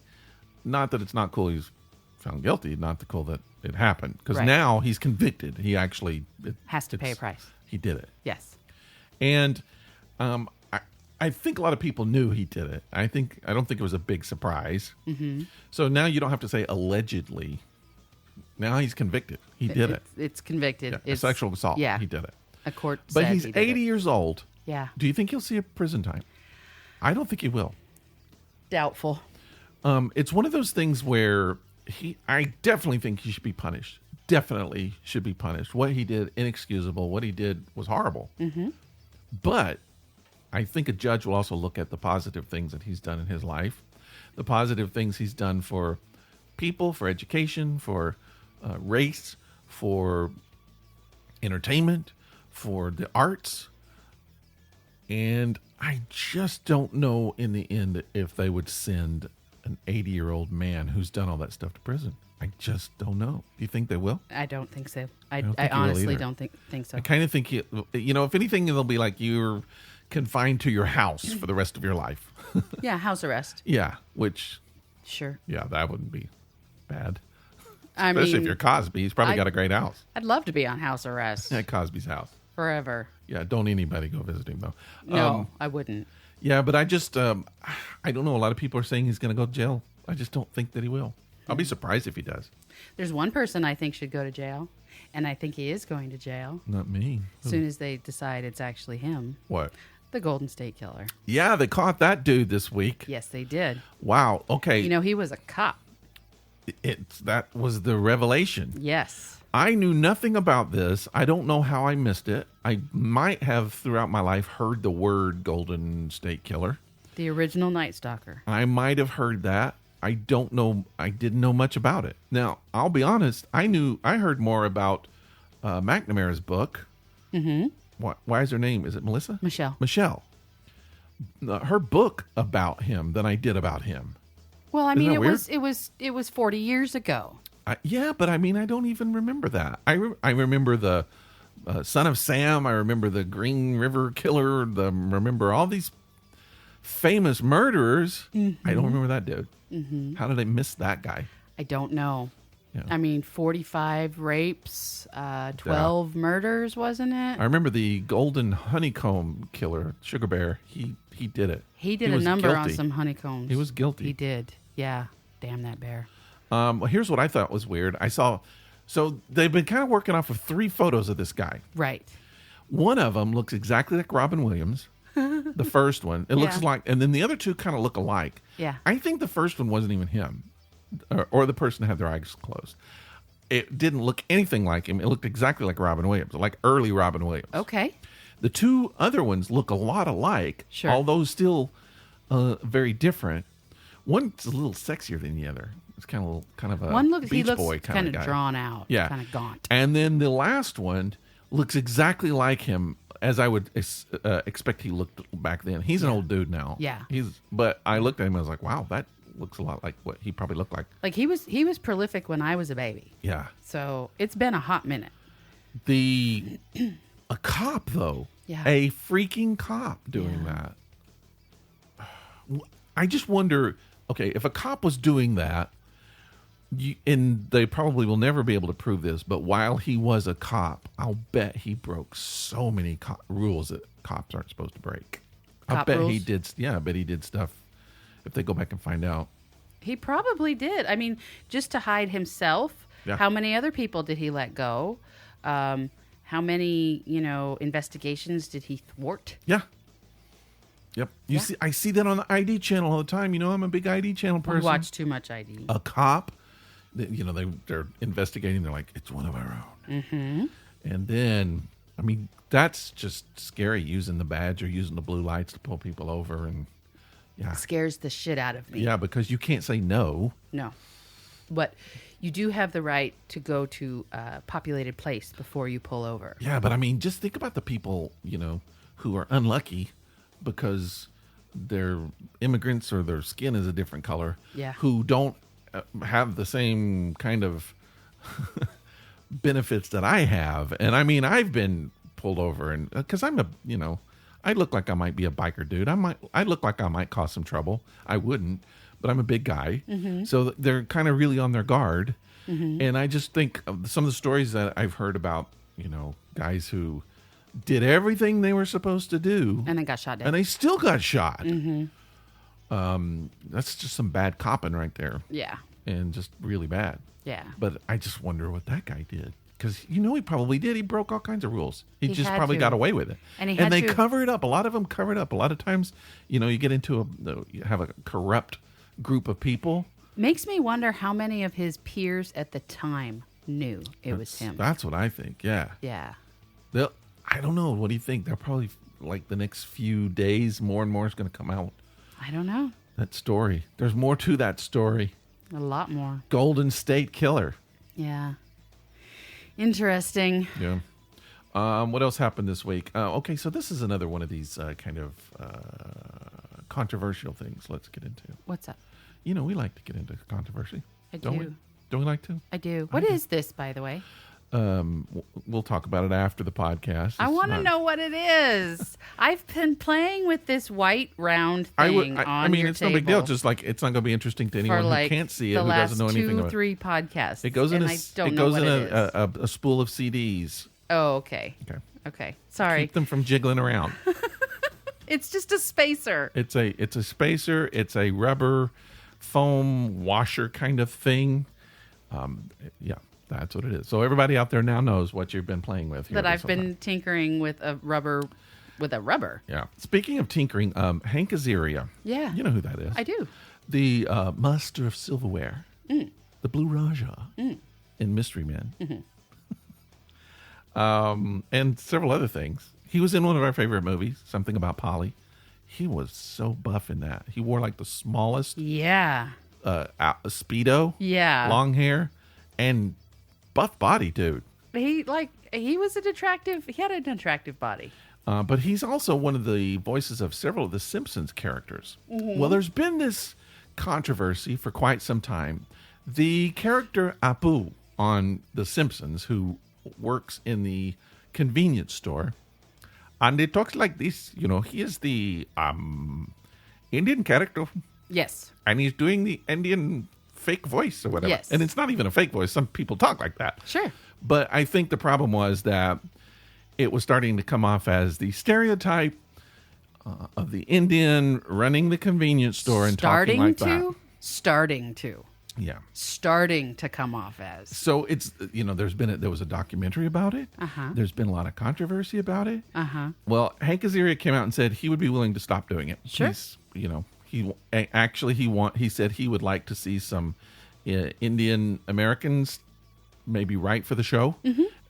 not that it's not cool he's found guilty, not cool that it happened. Because Right. now he's convicted. He actually Has to pay a price. He did it. Yes. And I think a lot of people knew he did it. I don't think it was a big surprise. Mm-hmm. So now you don't have to say allegedly. Now he's convicted. He did it. It's convicted. Yeah, It's sexual assault. Yeah. He did it. A court But said he's he did 80 it. years old. Yeah. Do you think he'll see a prison time? I don't think he will. Doubtful. It's one of those things where I definitely think he should be punished. Definitely should be punished. What he did, inexcusable. What he did was horrible. Mm-hmm. But I think a judge will also look at the positive things that he's done in his life, the positive things he's done for people, for education, for race, for entertainment, for the arts. And I just don't know in the end if they would send an 80-year-old man who's done all that stuff to prison. I just don't know. Do you think they will? I don't think so. I don't think he will honestly either. don't think so. I kind of think, if anything, it'll be like you're confined to your house for the rest of your life. Yeah, house arrest. Yeah, which, Sure. yeah, that wouldn't be bad. I Especially mean, if you're Cosby. He's probably I- got a great house I'd love to be on house arrest at Cosby's house. forever. Yeah, don't anybody go visit him, though. No, I wouldn't. Yeah, but I just, I don't know. A lot of people are saying he's going to go to jail. I just don't think that he will. I'll be surprised if he does. There's one person I think should go to jail, and I think he is going to jail Not me. as soon as they decide it's actually him, What? the Golden State Killer. Yeah, they caught that dude this week. Yes, they did. Wow. Okay. You know, he was a cop. That was the revelation. Yes. I knew nothing about this. I don't know how I missed it. I might have throughout my life heard the word Golden State Killer. The original Night Stalker. I might have heard that. I don't know. I didn't know much about it. Now, I'll be honest. I heard more about McNamara's book. Mm-hmm. Why is her name? Is it Melissa? Michelle. Michelle. Her book about him than I did about him. Well, I Isn't mean, that it was 40 years ago. Yeah, but I mean, I don't even remember that. I remember the Son of Sam. I remember the Green River Killer. Remember all these famous murderers. Mm-hmm. I don't remember that dude. Mm-hmm. How did I miss that guy? I don't know. Yeah. I mean, 45 rapes, 12 murders, wasn't it? I remember the Golden Honeycomb Killer, Sugar Bear. He did it. He did a was number on guilty. some honeycombs. He was guilty. He did. Yeah. Damn that bear. Well, here's what I thought was weird. So they've been kind of working off of 3 photos of this guy. Right. One of them looks exactly like Robin Williams. The first one, it looks Yeah. like, and then the other 2 kind of look alike. Yeah. I think the first one wasn't even him, or the person that had their eyes closed. It didn't look anything like him. It looked exactly like Robin Williams, like early Robin Williams. Okay. The 2 other ones look a lot alike, Sure. although still very different. One's a little sexier than the other. It's kind of a One looks, he Beach looks Boy kind of guy. drawn out, Yeah, kind of gaunt. And then the last one looks exactly like him as I would expect he looked back then. He's an old dude now. Yeah. But I looked at him and I was like, wow, that looks a lot like what he probably looked like. Like he was prolific when I was a baby. Yeah. So it's been a hot minute. A cop though. Yeah. A freaking cop doing that. I just wonder, okay, if a cop was doing that, and they probably will never be able to prove this, but while he was a cop, I'll bet he broke so many rules that cops aren't supposed to break. I bet rules? he did. Yeah, I bet he did stuff. If they go back and find out, He probably did. I mean, just to hide himself. Yeah. How many other people did he let go? How many, investigations did he thwart? yeah, yep. You see, I see that on the ID channel all the time. I'm a big ID channel We person. watch too much ID. A cop, they're investigating. They're like, it's one of our own. Mm-hmm. And then, I mean, that's just scary, using the badge or using the blue lights to pull people over. And yeah, Scares the shit out of me. yeah, because you can't say no. No. But you do have the right to go to a populated place before you pull over. Yeah, but I mean, just think about the people, who are unlucky because they're immigrants or their skin is a different color. Yeah. Who don't have the same kind of benefits that I have. And I mean, I've been pulled over and because I look like I might be a biker dude. I look like I might cause some trouble. I wouldn't, but I'm a big guy. Mm-hmm. So they're kind of really on their guard. Mm-hmm. And I just think of some of the stories that I've heard about, guys who did everything they were supposed to do. And then got shot dead. And they still got shot. Mm-hmm. That's just some bad copping right there. Yeah. And just really bad. Yeah. But I just wonder what that guy did. Because, he probably did. He broke all kinds of rules. He just had probably to. got away with it. And he had they to. cover it up. A lot of them cover it up. A lot of times, you get into you have a corrupt group of people. Makes me wonder how many of his peers at the time knew it was him. That's what I think. Yeah. Yeah. I don't know. What do you think? They'll probably, like the next few days, more and more is going to come out. I don't know. That story. There's more to that story. A lot more. Golden State Killer. Yeah. Interesting. Yeah. What else happened this week? Okay, so this is another one of these kind of controversial things. Let's get into. What's up? We like to get into controversy. Don't do. we? Don't we like to? I do. What is this, by the way? We'll talk about it after the podcast. I want to know what it is. I've been playing with this white round thing I mean, your it's no big deal. table Just like it's not going to be interesting to anyone for who can't see it, the who doesn't know last anything about it. 2-3 podcasts. It goes in and a, I don't it know goes what in it is. a spool of CDs. Oh, okay. Okay. Okay. Sorry. Keep them from jiggling around. It's just a spacer. It's a spacer. It's a rubber foam washer kind of thing. Yeah, that's what it is. So everybody out there now knows what you've been playing with. That I've been tinkering with a rubber. Yeah. Speaking of tinkering, Hank Azaria. Yeah. You know who that is. I do. The master of silverware. The Blue Raja in Mystery Men. Mm-hmm. And several other things. He was in one of our favorite movies, Something About Polly. He was so buff in that. He wore like the smallest Yeah. Speedo. Yeah. Long hair and buff body, dude. He had an attractive body. But he's also one of the voices of several of the Simpsons characters. Mm-hmm. Well, there's been this controversy for quite some time. The character Apu on The Simpsons, who works in the convenience store, and he talks like this. He is the Indian character. Yes. And he's doing the Indian fake voice or whatever. Yes. And it's not even a fake voice. Some people talk like that. Sure. But I think the problem was that it was starting to come off as the stereotype of the Indian running the convenience store and talking like that. Starting to. Yeah. Starting to come off as. So it's, there was a documentary about it. Uh-huh. There's been a lot of controversy about it. Uh-huh. Well, Hank Azaria came out and said he would be willing to stop doing it. Sure. He said he would like to see some Indian Americans maybe write for the show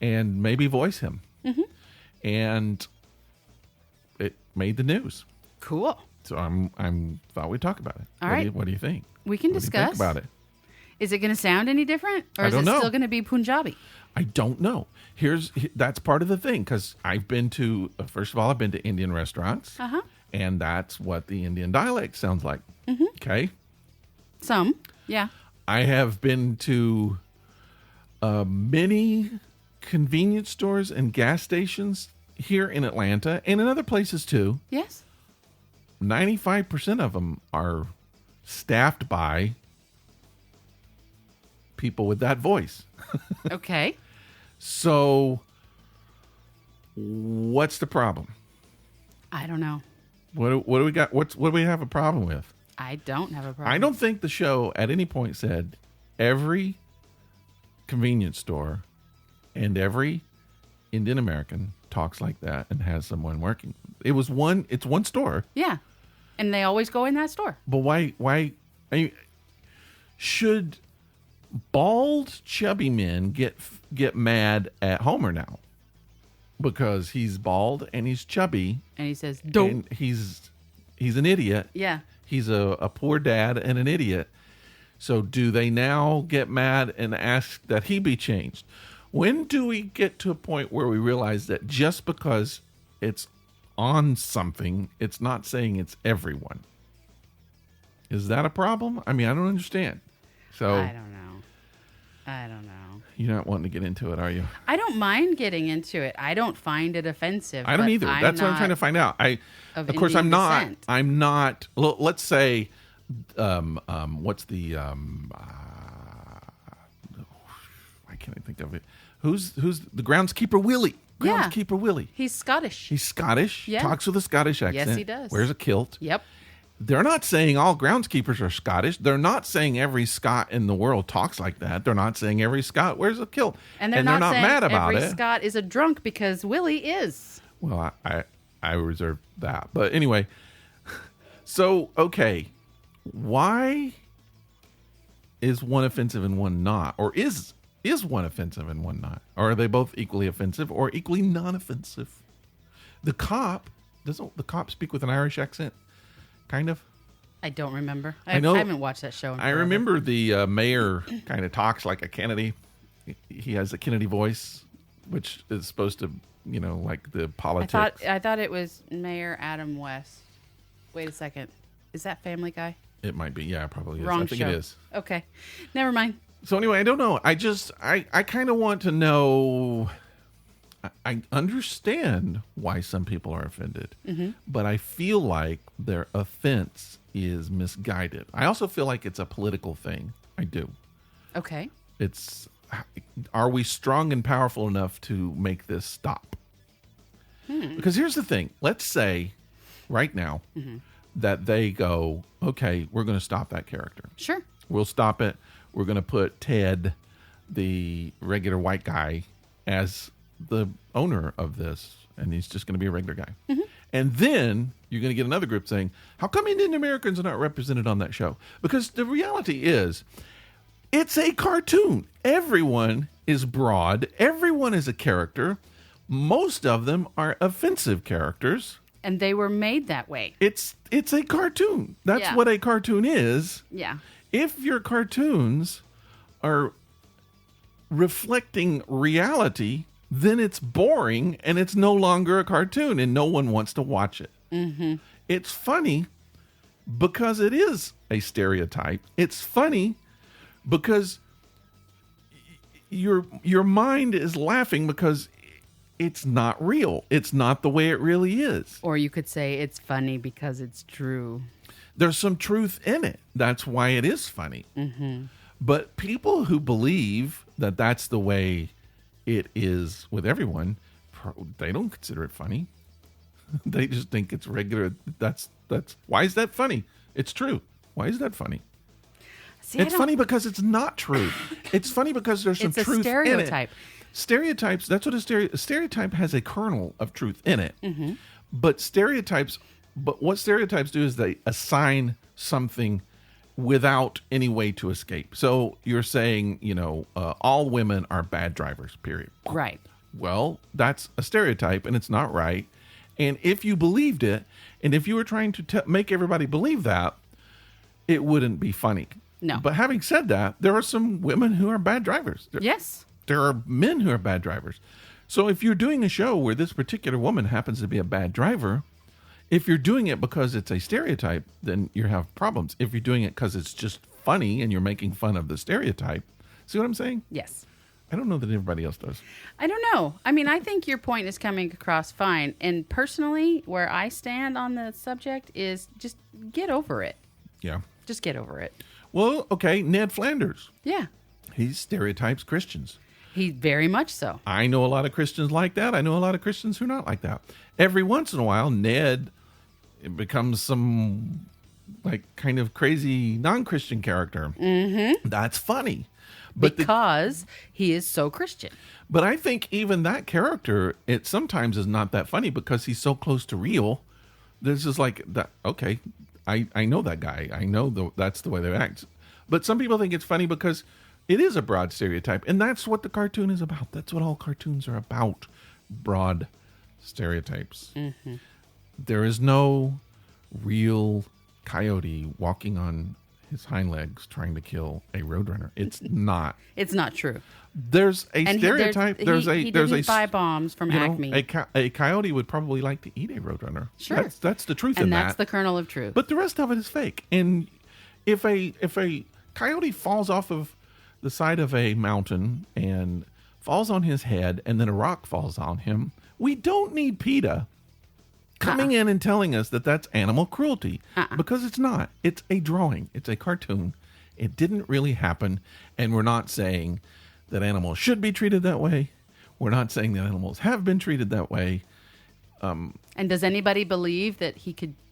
and maybe voice him. Mm-hmm. And it made the news. Cool. So I'm thought we'd talk about it. All What right. do you, what do you think? We can What do you discuss. think about it? Is it going to sound any different? Or I is don't it know. still going to be Punjabi? I don't know. That's part of the thing, because I've been to first of all, I've been to Indian restaurants, Uh-huh. and that's what the Indian dialect sounds like. Mm-hmm. Okay, Some. Yeah. I have been to many convenience stores and gas stations here in Atlanta and in other places too. Yes. 95% of them are staffed by people with that voice. Okay. So, what's the problem? I don't know. What do we got? What do we have a problem with? I don't have a problem. I don't think the show at any point said every convenience store and every Indian American talks like that and has someone working. It's one store. Yeah. And they always go in that store. But why I mean, should bald chubby men get mad at Homer now? Because he's bald and he's chubby And he says, "Don't." and he's an idiot. Yeah. He's a poor dad and an idiot. So do they now get mad and ask that he be changed? When do we get to a point where we realize that just because it's on something, it's not saying it's everyone? Is that a problem? I mean, I don't understand. So I don't know. you're not wanting to get into it, are you? I don't mind getting into it. I don't find it offensive. I don't but either. That's what I'm trying to find out. of Of course, Indian I'm not. descent. I'm not. Let's say, what's the? Why can't I think of it? Who's the groundskeeper Willie? Yeah. Groundskeeper Willie. He's Scottish. He's Scottish. Yeah. Talks with a Scottish accent. he does. Wears a kilt. Yep. They're not saying all groundskeepers are Scottish. They're not saying every Scot in the world talks like that. They're not saying every Scot wears a kilt. And they're not saying mad about every it. Scot is a drunk because Willie is. Well, I reserve that. But anyway, so, okay, why is one offensive and one not? Or is one offensive and one not? Or are they both equally offensive or equally non-offensive? Doesn't the cop speak with an Irish accent? Kind of. I don't remember. I know- I haven't watched that show in I forever. remember the mayor kind of talks like a Kennedy. He has a Kennedy voice, which is supposed to, like the politics. I thought it was Mayor Adam West. Wait a second. Is that Family Guy? It might be. Yeah, probably is. Wrong I think show. it is. Okay. Never mind. So anyway, I don't know. I kind of want to know. I understand why some people are offended, but I feel like their offense is misguided. I also feel like it's a political thing. I do. Okay. Are we strong and powerful enough to make this stop? Because here's the thing. Let's say right now that they go, okay, we're going to stop that character. Sure. We'll stop it. We're going to put Ted, the regular white guy, as the owner of this, and he's just going to be a regular guy. And then you're going to get another group saying, how come Indian Americans are not represented on that show? Because the reality is, it's a cartoon. Everyone is broad. Everyone is a character. Most of them are offensive characters. And they were made that way. It's a cartoon. That's Yeah. what a cartoon is. Yeah. If your cartoons are reflecting reality, then it's boring and it's no longer a cartoon and no one wants to watch it. It's funny because it is a stereotype. It's funny because your mind is laughing because it's not real. It's not the way it really is. Or you could say it's funny because it's true. There's some truth in it. That's why it is funny. But people who believe that that's the way it is with everyone, they don't consider it funny. They just think it's regular. That's why is that funny? It's true. Why is that funny? See, It's funny because it's not true. It's funny because there's some It's a truth stereotype. in it. Stereotypes, that's what a stereotype has, a kernel of truth in it. But what stereotypes do is they assign something without any way to escape. So you're saying, all women are bad drivers, period. Right. Well, that's a stereotype and it's not right. And if you believed it, and if you were trying to make everybody believe that, it wouldn't be funny. No. But having said that, there are some women who are bad drivers. Yes. There are men who are bad drivers. So if you're doing a show where this particular woman happens to be a bad driver, if you're doing it because it's a stereotype, then you have problems. If you're doing it because it's just funny and you're making fun of the stereotype, see what I'm saying? Yes. I don't know that everybody else does. I don't know. I mean, I think your point is coming across fine. And personally, where I stand on the subject is just get over it. Yeah. Just get over it. Well, okay, Ned Flanders. Yeah. He stereotypes Christians. He very much so. I know a lot of Christians like that. I know a lot of Christians who are not like that. Every once in a while, Ned becomes some like kind of crazy non-Christian character. Mm-hmm. That's funny. But because he is so Christian. But I think even that character, it sometimes is not that funny because he's so close to real. This is like that. Okay, I know that guy. I know that's the way they act. But some people think it's funny because it is a broad stereotype, and that's what the cartoon is about. That's what all cartoons are about: broad stereotypes. Mm-hmm. There is no real coyote walking on his hind legs trying to kill a roadrunner. It's not. It's not true. There's a stereotype. He didn't buy bombs from Acme. A coyote would probably like to eat a roadrunner. Sure, that's the truth. And that's the kernel of truth. But the rest of it is fake. And if a coyote falls off of the side of a mountain and falls on his head, and then a rock falls on him, we don't need PETA coming in and telling us that that's animal cruelty, because it's not. It's a drawing. It's a cartoon. It didn't really happen, and we're not saying that animals should be treated that way. We're not saying that animals have been treated that way. And does anybody believe that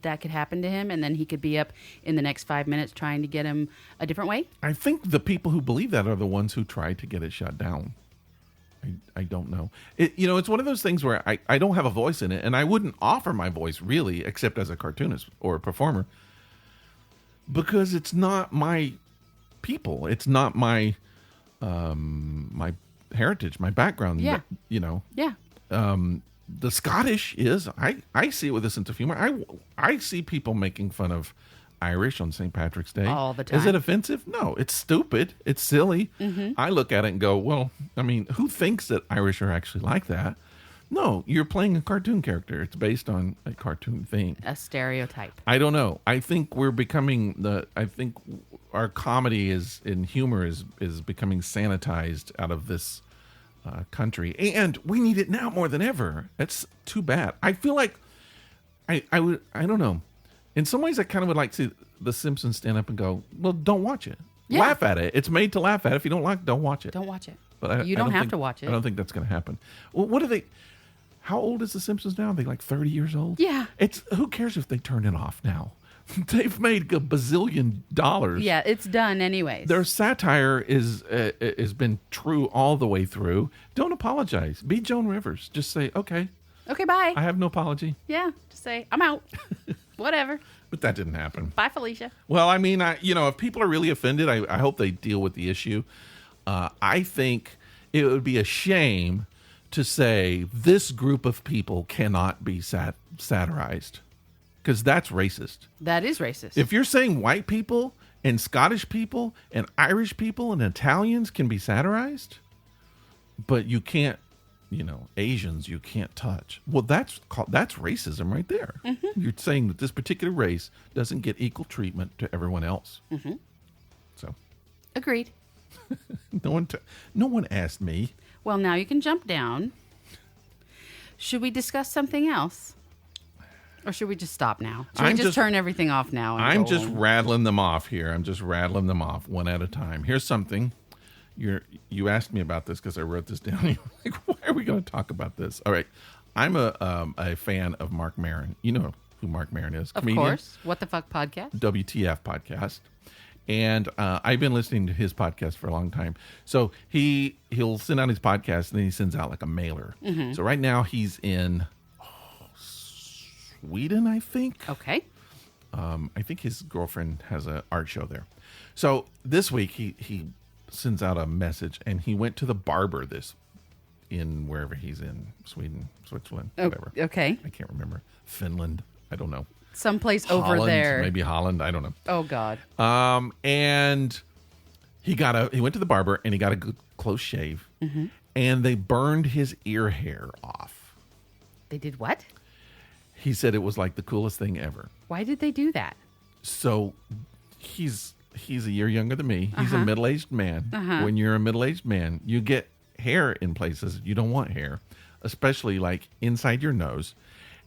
that could happen to him, and then he could be up in the next 5 minutes trying to get him a different way? I think the people who believe that are the ones who try to get it shut down. I don't know. It's one of those things where I don't have a voice in it, and I wouldn't offer my voice really, except as a cartoonist or a performer, because it's not my people. It's not my my heritage, my background. Yeah. Yeah. The Scottish is. I see it with a sense of humor. I see people making fun of Irish on St. Patrick's Day all the time. Is it offensive? No, it's stupid. It's silly. Mm-hmm. I look at it and go, well, I mean, who thinks that Irish are actually like that? No, you're playing a cartoon character. It's based on a cartoon theme. A stereotype. I don't know. I think we're becoming I think our comedy and humor is becoming sanitized out of this country, and we need it now more than ever. That's too bad. I feel like I don't know. In some ways, I kind of would like to see The Simpsons stand up and go, well, don't watch it. Yeah. Laugh at it. It's made to laugh at. If you don't like it, don't watch it. Don't watch it. But you don't have to watch it. I don't think that's going to happen. Well, what are they? How old is The Simpsons now? Are they like 30 years old? Yeah. Who cares if they turn it off now? They've made a bazillion dollars. Yeah, it's done anyways. Their satire has been true all the way through. Don't apologize. Be Joan Rivers. Just say, okay, bye. I have no apology. Yeah, just say, I'm out. Whatever. But that didn't happen. Bye, Felicia. Well, I mean, if people are really offended, I hope they deal with the issue. I think it would be a shame to say this group of people cannot be satirized, because that's racist. That is racist. If you're saying white people and Scottish people and Irish people and Italians can be satirized, but you can't, Asians you can't touch. Well, that's racism right there. Mm-hmm. You're saying that this particular race doesn't get equal treatment to everyone else. Mm-hmm. So, agreed. No one asked me. Well, now you can jump down. Should we discuss something else? Or should we just stop now? Should we just turn everything off now? I'm just rattling them off here. I'm just rattling them off one at a time. Here's something. You asked me about this because I wrote this down. You're like, why are we going to talk about this? All right. I'm a fan of Mark Maron. You know who Mark Maron is. Of course. What the Fuck Podcast? WTF Podcast. And I've been listening to his podcast for a long time. So he'll send out his podcast, and then he sends out like a mailer. Mm-hmm. So right now he's in Sweden, I think. Okay. I think his girlfriend has an art show there. So this week he sends out a message, and he went to the barber in wherever he's in, Sweden, Switzerland, Oh, whatever. okay. I can't remember. Finland. I don't know. Someplace over Holland, there. maybe Holland. I don't know. Oh God. And he went to the barber and he got a good close shave, and they burned his ear hair off. They did what? He said it was like the coolest thing ever. Why did they do that? So he's a year younger than me. He's a middle-aged man. When you're a middle-aged man, you get hair in places you don't want hair, especially like inside your nose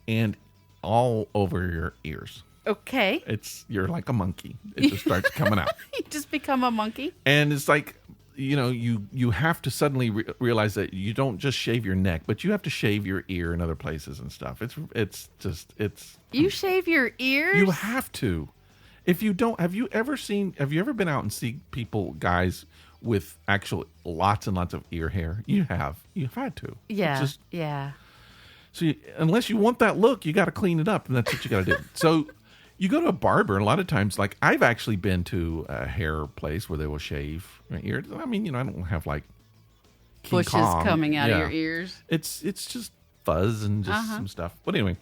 and all over your ears. Okay. You're like a monkey. It just starts coming out. You just become a monkey. And it's like, you have to suddenly realize that you don't just shave your neck, but you have to shave your ear and other places and stuff. You shave your ears? You have to. If you don't, have you ever been out and see people, guys, with actual lots and lots of ear hair? You've had to. Yeah. It's just, yeah. so unless you want that look, you got to clean it up, and that's what you got to do. So you go to a barber, and a lot of times, like I've actually been to a hair place where they will shave my ears. I mean, I don't have like King Bushes Kong. coming out of Yeah. your ears. It's just fuzz and just some stuff. But anyway,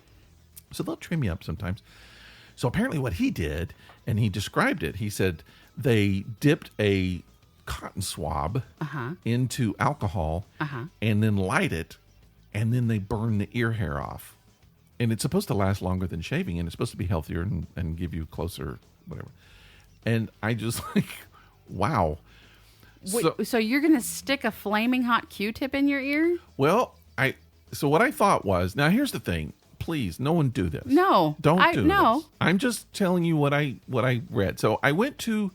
so they'll trim you up sometimes. So apparently what he did, and he described it, he said they dipped a cotton swab into alcohol and then light it, and then they burn the ear hair off. And it's supposed to last longer than shaving, and it's supposed to be healthier and give you closer, whatever. And I just like, wow. Wait, so you're going to stick a flaming hot Q-tip in your ear? Well, so what I thought was, now here's the thing. Please, no one do this. No. Don't do no. this. I'm just telling you what I read. So I went to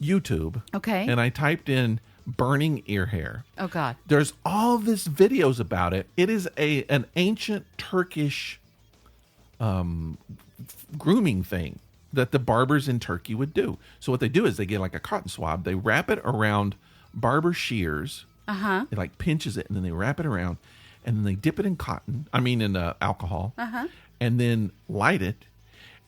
YouTube. Okay. And I typed in burning ear hair. Oh, God. There's all this videos about it. It is an ancient Turkish grooming thing that the barbers in Turkey would do. So what they do is they get like a cotton swab. They wrap it around barber shears. It like pinches it, and then they wrap it around, and then they dip it in alcohol, and then light it,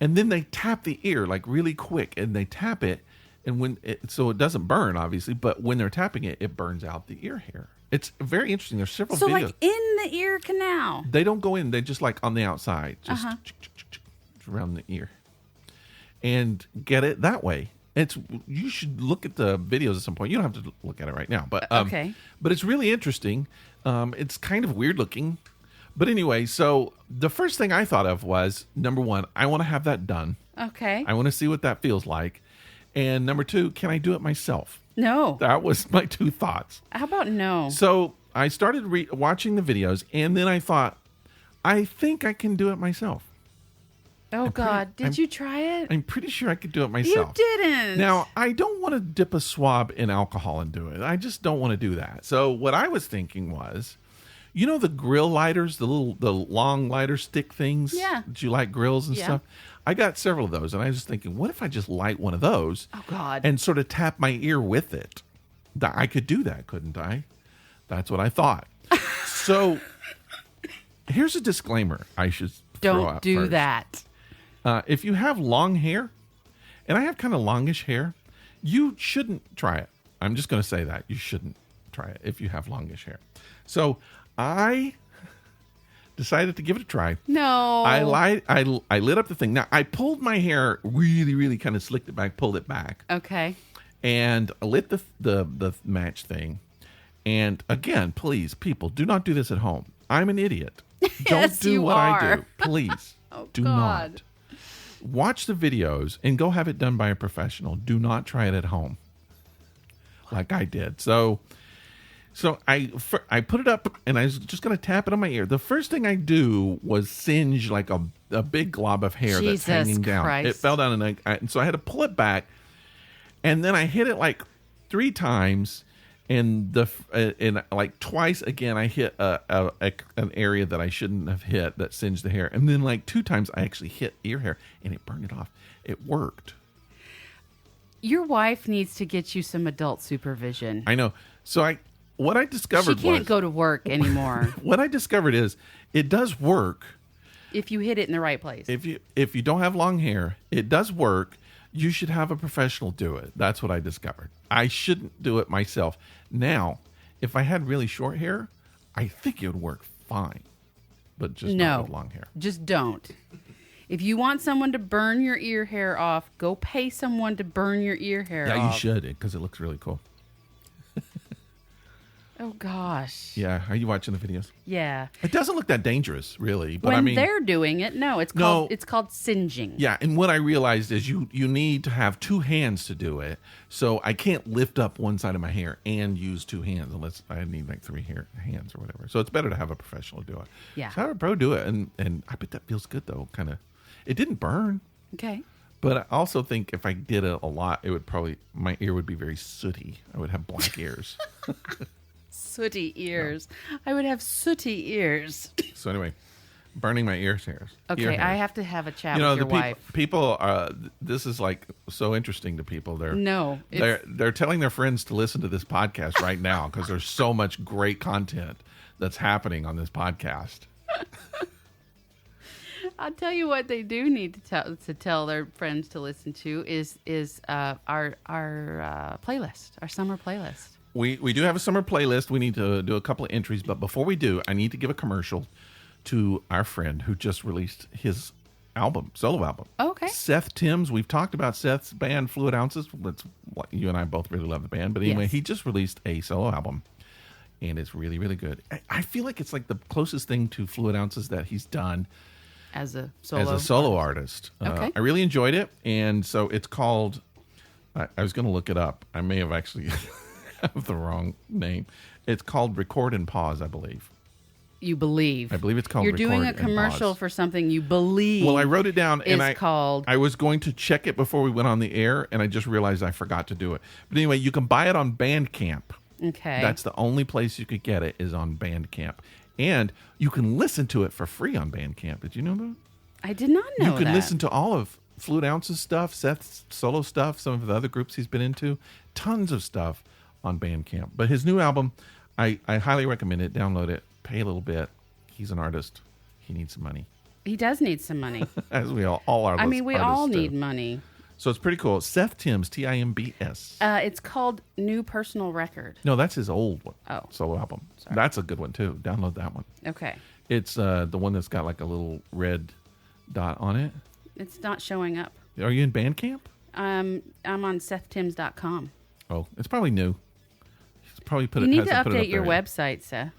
and then they tap the ear like really quick, and they tap it, and so it doesn't burn, obviously, but when they're tapping it, it burns out the ear hair. It's very interesting. There's several So videos. like in the ear canal. They don't go in. They just like on the outside, just around the ear, and get it that way. You should look at the videos at some point. You don't have to look at it right now, but Okay. But it's really interesting. It's kind of weird looking, but anyway. So the first thing I thought of was, number one, I want to have that done. Okay. I want to see what that feels like, and number two, can I do it myself? No. That was my two thoughts. How about no? So I started watching the videos, and then I thought, I think I can do it myself. Oh, God. Did you try it? I'm pretty sure I could do it You myself. didn't. Now, I don't want to dip a swab in alcohol and do it. I just don't want to do that. So what I was thinking was, the grill lighters, the long lighter stick things? Yeah. That you light grills and Yeah. stuff? I got several of those, and I was thinking, what if I just light one of those? Oh, God. And sort of tap my ear with it? I could do that, couldn't I? That's what I thought. So here's a disclaimer I should throw Don't out do first. that. If you have long hair, and I have kind of longish hair, you shouldn't try it. I'm just going to say that. You shouldn't try it if you have longish hair. So I decided to give it a try. No. I lit up the thing. Now, I pulled my hair really, really kind of slicked it back, pulled it back, Okay. and I lit the match thing. And again, please, people, do not do this at home. I'm an idiot. Yes, Don't do you what I are. do. Please. Oh, do God. not. Watch the videos and go have it done by a professional. Do not try it at home like I did. So I put it up, and I was just going to tap it on my ear. The first thing I do was singe like a big glob of hair Jesus that's hanging down. Christ. It fell down, and so I had to pull it back, and then I hit it like 3 times, and like twice again I hit an area that I shouldn't have hit that singed the hair, and then like 2 times I actually hit ear hair, and it burned it off. It worked. Your wife needs to get you some adult supervision. I know. So what I discovered She can't was, go to work anymore what I discovered is it does work. if you hit it in the right place. If you don't have long hair, it does work. You should have a professional do it. That's what I discovered. I shouldn't do it myself. Now, if I had really short hair, I think it would work fine, but just No. not with long hair. Just don't. If you want someone to burn your ear hair off, go pay someone to burn your ear hair off. Yeah, you should, because it looks really cool. Oh, gosh. Yeah, are you watching the videos? Yeah. It doesn't look that dangerous, really. But When I mean, they're doing it, no, it's called singeing. yeah, and what I realized is you need to have two hands to do it. So I can't lift up one side of my hair and use two hands unless I need like three hands or whatever. So it's better to have a professional do it. Yeah. So have a pro do it, and I bet that feels good though. Kind of, it didn't burn, Okay. but I also think if I did it a lot, it would probably my ear would be very sooty. I would have black ears. Sooty ears. I would have sooty ears. So anyway, burning my ear hairs. Okay, ear hairs. I have to have a chat You know, with your the wife. people. This is like so interesting to people. No, it's- they're telling their friends to listen to this podcast right now because there's so much great content that's happening on this podcast. I'll tell you what they do need to tell their friends to listen to is our playlist, our summer playlist. We do have a summer playlist. We need to do a couple of entries, but before we do, I need to give a commercial to our friend who just released his solo album. Okay. Seth Timms. We've talked about Seth's band, Fluid Ounces. You and I both really love the band. But anyway, Yes. he just released a solo album, and it's really, really good. I feel like it's like the closest thing to Fluid Ounces that he's done As a solo. as a solo artist. Okay. I really enjoyed it, and so it's called. I was going to look it up. I may have actually have the wrong name. It's called Record and Pause, I believe. You believe. I believe it's called You're doing a Record and commercial Pause. for something you believe. Well, I wrote it down, and is called. I was going to check it before we went on the air, and I just realized I forgot to do it. But anyway, you can buy it on Bandcamp. Okay. That's the only place you could get it is on Bandcamp, and you can listen to it for free on Bandcamp. Did you know that? I did not know You can that. listen to all of Fluid Ounces stuff, Seth's solo stuff, some of the other groups he's been into, tons of stuff on Bandcamp. But his new album, I highly recommend it. Download it, pay a little bit. He's an artist. He needs some money, He does need some money. as we all our I mean, we artists all do. need money. So it's pretty cool. Seth Timms, Timbs. It's called New Personal Record. No, that's his old one. Oh. Solo album. Sorry. That's a good one too. Download that one. Okay. It's the one that's got like a little red dot on it. It's not showing up. Are you in Bandcamp? I'm on SethTimms.com. Oh, it's probably new. He's probably put You it. need to hasn't put it update up your there yet. website, Seth.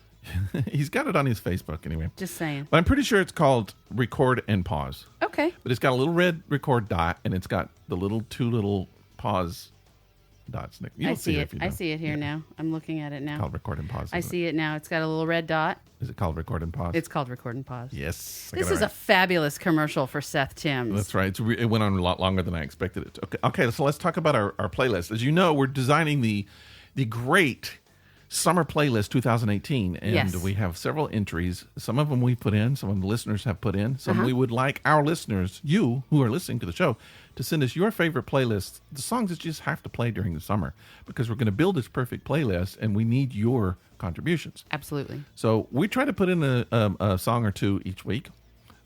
He's got it on his Facebook anyway. Just saying. But I'm pretty sure it's called Record and Pause. Okay. But it's got a little red record dot, and it's got the two little pause dots. You I don't see it. if you I do. see it here now. I'm looking at it now. Called Record and Pause. I see it now. It's got a little red dot. Is it called Record and Pause? It's called Record and Pause. Yes. I This got it is a right. fabulous commercial for Seth Timms. That's right. It went on a lot longer than I expected it to. Okay, so let's talk about our playlist. As you know, we're designing the great Summer Playlist 2018, and Yes. we have several entries. Some of them we put in, some of the listeners have put in. Some we would like our listeners, you who are listening to the show, to send us your favorite playlists, the songs that you just have to play during the summer, because we're going to build this perfect playlist, and we need your contributions. Absolutely. So we try to put in a song or two each week.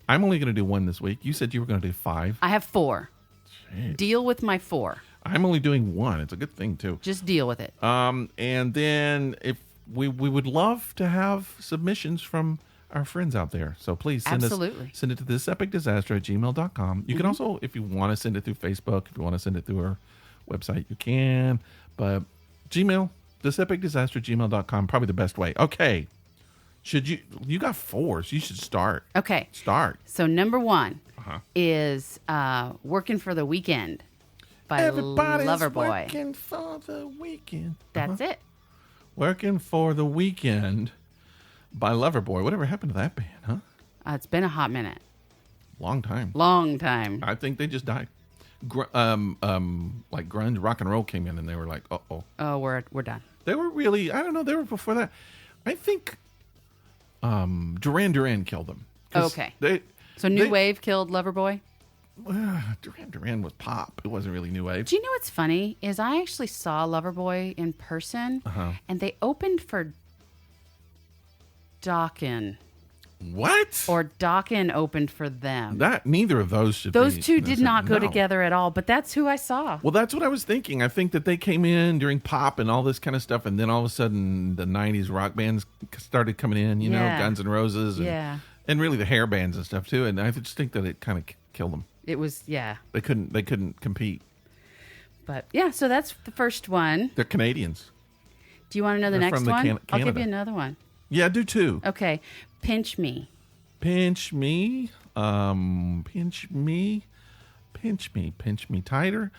I'm only going to do one this week. You said you were going to do 5. I have 4. Jeez. Deal with my 4. I'm only doing 1. It's a good thing, too. Just deal with it. And then if we would love to have submissions from our friends out there. So please send Absolutely. send it to thisepicdisaster@gmail.com. You can also, if you want to send it through Facebook, if you want to send it through our website, you can. But Gmail, thisepicdisaster@gmail.com, probably the best way. Okay. You got 4, so you should start. Okay. Start. So number 1 Uh-huh. is Working for the Weekend by Everybody's Loverboy. working for the weekend. That's it. Working for the Weekend by Loverboy. Whatever happened to that band, huh? It's been a hot minute. Long time. Long time. I think they just died. Like grunge rock and roll came in and they were like, uh-oh. Oh, we're done. They were really, I don't know, they were before that. I think Duran Duran killed them. 'Cause Okay. They, So New Wave killed Loverboy? Duran Duran was pop. It wasn't really new wave. Do you know what's funny? Is I actually saw Loverboy in person, and they opened for Dokken. What? or Dokken opened for them. That neither of those should. Those be two did not go No. together at all, but that's who I saw. Well, that's what I was thinking. I think that they came in during pop and all this kind of stuff, and then all of a sudden the '90s rock bands started coming in. You know, Yeah. Guns N' Roses, and, Yeah. and really the hair bands and stuff too. And I just think that it kind of killed them. It was, yeah. They couldn't compete. But yeah, so that's the first one. They're Canadians. Do you want to know the They're next from the one? I'll give Canada. you another one. Yeah, I do too. Okay. Pinch Me. Pinch me, pinch me, pinch me, pinch me tighter.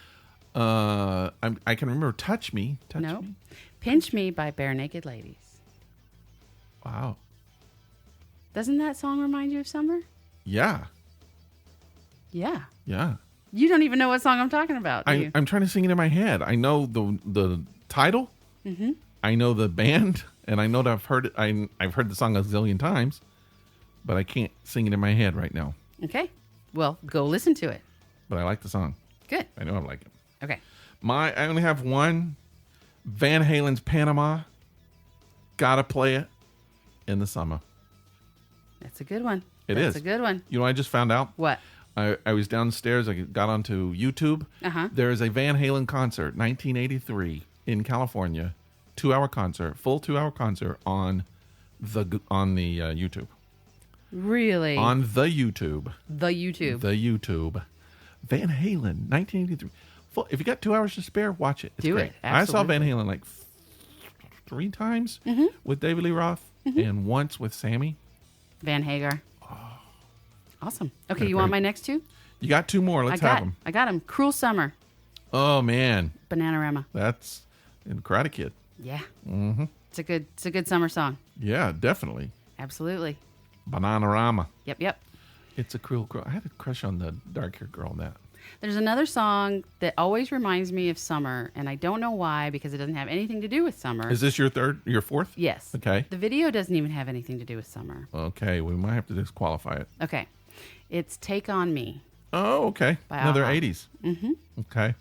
I can remember touch me, touch No. me. Pinch Me by Bare Naked Ladies. Wow. Doesn't that song remind you of summer? Yeah, Yeah. yeah. You don't even know what song I'm talking about, do you? I'm trying to sing it in my head. I know the title. Mm-hmm. I know the band, and I know that I've heard it. I've heard the song a zillion times, but I can't sing it in my head right now. Okay. Well, go listen to it. But I like the song. Good. I know I like it. Okay. I only have one. Van Halen's Panama. Gotta play it in the summer. That's a good one. It That's is. a good one. You know what I just found out? What? I was downstairs. I got onto YouTube. Uh-huh. There is a Van Halen concert, 1983, in California. 2-hour concert, full 2-hour concert on the YouTube. Really? On the YouTube. the YouTube. The YouTube. Van Halen, 1983. Full, if you got 2 hours to spare, watch it. It's Do great. it. I saw Van Absolutely. Halen like 3 times Mm-hmm. with David Lee Roth and once with Sammy. Van Hagar. Awesome. Okay, They're you want great. my next two? You got 2 more. Let's have them. I got them. Cruel Summer. Oh, man. Bananarama. That's in Karate Kid. Yeah. Mm-hmm. It's a good summer song. Yeah, definitely. Absolutely. Bananarama. Yep. It's a cruel girl. I had a crush on the dark-haired girl in that. There's another song that always reminds me of summer, and I don't know why because it doesn't have anything to do with summer. Is this your fourth? Yes. Okay. The video doesn't even have anything to do with summer. Okay, we might have to disqualify it. Okay. It's Take On Me. Oh, okay. By Another a-ha. 80s. Mm-hmm. Okay.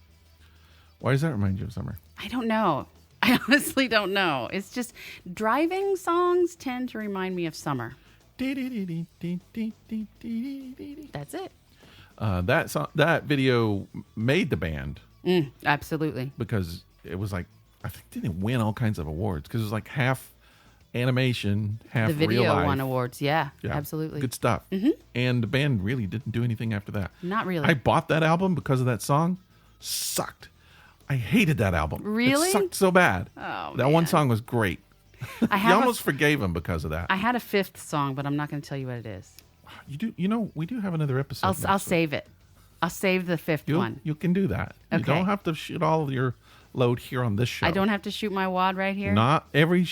Why does that remind you of summer? I don't know. I honestly don't know. It's just driving songs tend to remind me of summer. That's it. That video made the band Absolutely. because it was like, I think didn't win all kinds of awards because it was like half animation, half The video real life. won awards. Yeah, Yeah, absolutely. good stuff. Mm-hmm. And the band really didn't do anything after that. Not really. I bought that album because of that song. Sucked. I hated that album. Really? It sucked so bad. Oh, that one man. song was great. I You have almost forgave him because of that. I had a fifth song, but I'm not going to tell you what it is. You do. You know, we do have another episode. I'll next week. save it. I'll save the fifth one. You can do that. You Okay. don't have to shoot all your load here on this show. I don't have to shoot my wad right here. Not every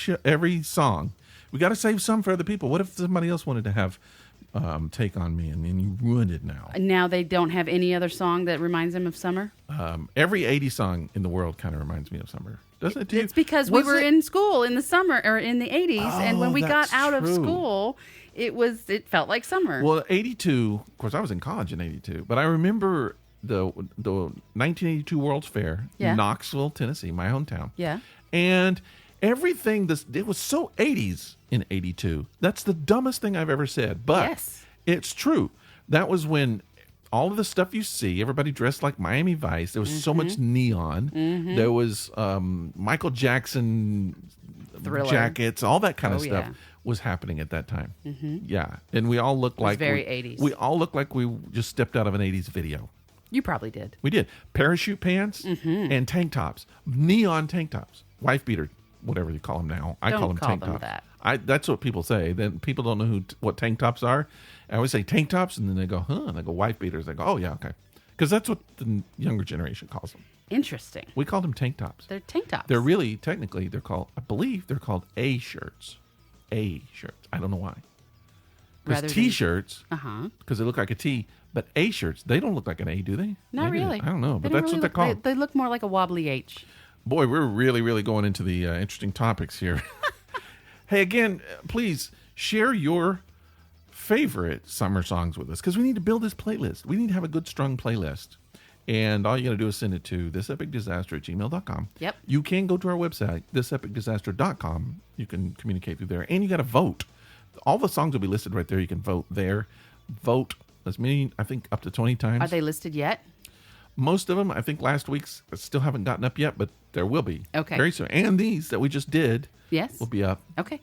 song. We got to save some for other people. What if somebody else wanted to have Take On Me and then you ruined it now? Now they don't have any other song that reminds them of summer. Every 80s song in the world kind of reminds me of summer. Doesn't it? to you? It's because we Was were it? in school in the summer or in the 80s, and when Oh, we got that's out of true. school, it felt like summer. Well, 82, of course, I was in college in 82, but I remember the 1982 World's Fair Yeah. in Knoxville, Tennessee, my hometown. Yeah. And everything, it was so 80s in 82. That's the dumbest thing I've ever said, but Yes. it's true. That was when all of the stuff you see, everybody dressed like Miami Vice. There was so much Mm-hmm. neon. There was Michael Jackson Thriller. jackets, all that kind of Oh, stuff yeah. was happening at that time. Yeah, and we all looked like very we, 80s. We all looked like we just stepped out of an 80s video. You probably did. We did parachute pants Mm-hmm. and tank tops, neon tank tops, wife beater, whatever you call them now. I Don't call them call tank them tops. that. That's what people say. Then people don't know what tank tops are. I always say tank tops, and then they go, huh? And I go wife beaters. They go, oh yeah, okay, because that's what the younger generation calls them. Interesting. We call them tank tops. They're tank tops. They're really technically they're called. I believe they're called A shirts. A shirts. I don't know why. Rather Because than- T-shirts, Uh-huh. because they look like a T, but A shirts they don't look like an A, do they? Not Maybe they- really. I don't know, They but don't that's really what they're look- called. They look more like a wobbly H. Boy, we're really, really going into the interesting topics here. Hey, again, please share your favorite summer songs with us because we need to build this playlist. We need to have a good, strong playlist. And all you got to do is send it to thisepicdisaster@gmail.com. Yep. You can go to our website, thisepicdisaster.com. You can communicate through there. And you got to vote. all the songs will be listed right there. You can vote there. Vote as many, I think, up to 20 times. Are they listed yet? Most of them, I think last week's still haven't gotten up yet, but there will be. Okay. Very soon. And these that we just did Yes. will be up. Okay.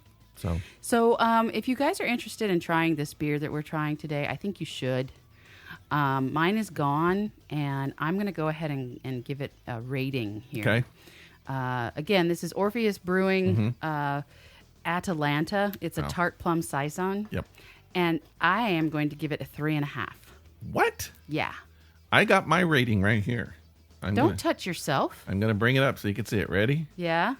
So if you guys are interested in trying this beer that we're trying today, I think you should. Mine is gone, and I'm going to go ahead and give it a rating here. Okay. Again, this is Orpheus Brewing Atalanta. It's a tart plum saison. Yep. And I am going to give it a 3.5. What? Yeah. I got my rating right here. Don't touch yourself. I'm going to bring it up so you can see it. Ready? Yeah.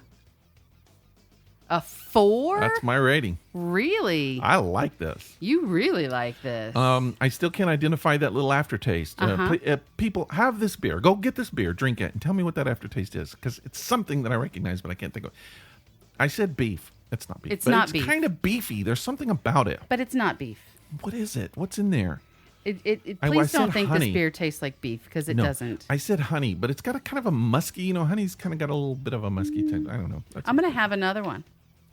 A 4? That's my rating. Really? I like this. You really like this. I still can't identify that little aftertaste. People, have this beer. Go get this beer, drink it, and tell me what that aftertaste is, because it's something that I recognize, but I can't think of. I said beef. It's not beef. It's not beef. It's kind of beefy. There's something about it. But it's not beef. What is it? What's in there? Please said don't think honey. this beer tastes like beef, because it No, doesn't. I said honey, but it's got a kind of a musky. Honey's kind of got a little bit of a musky taste. I don't know. I'm going to have another one.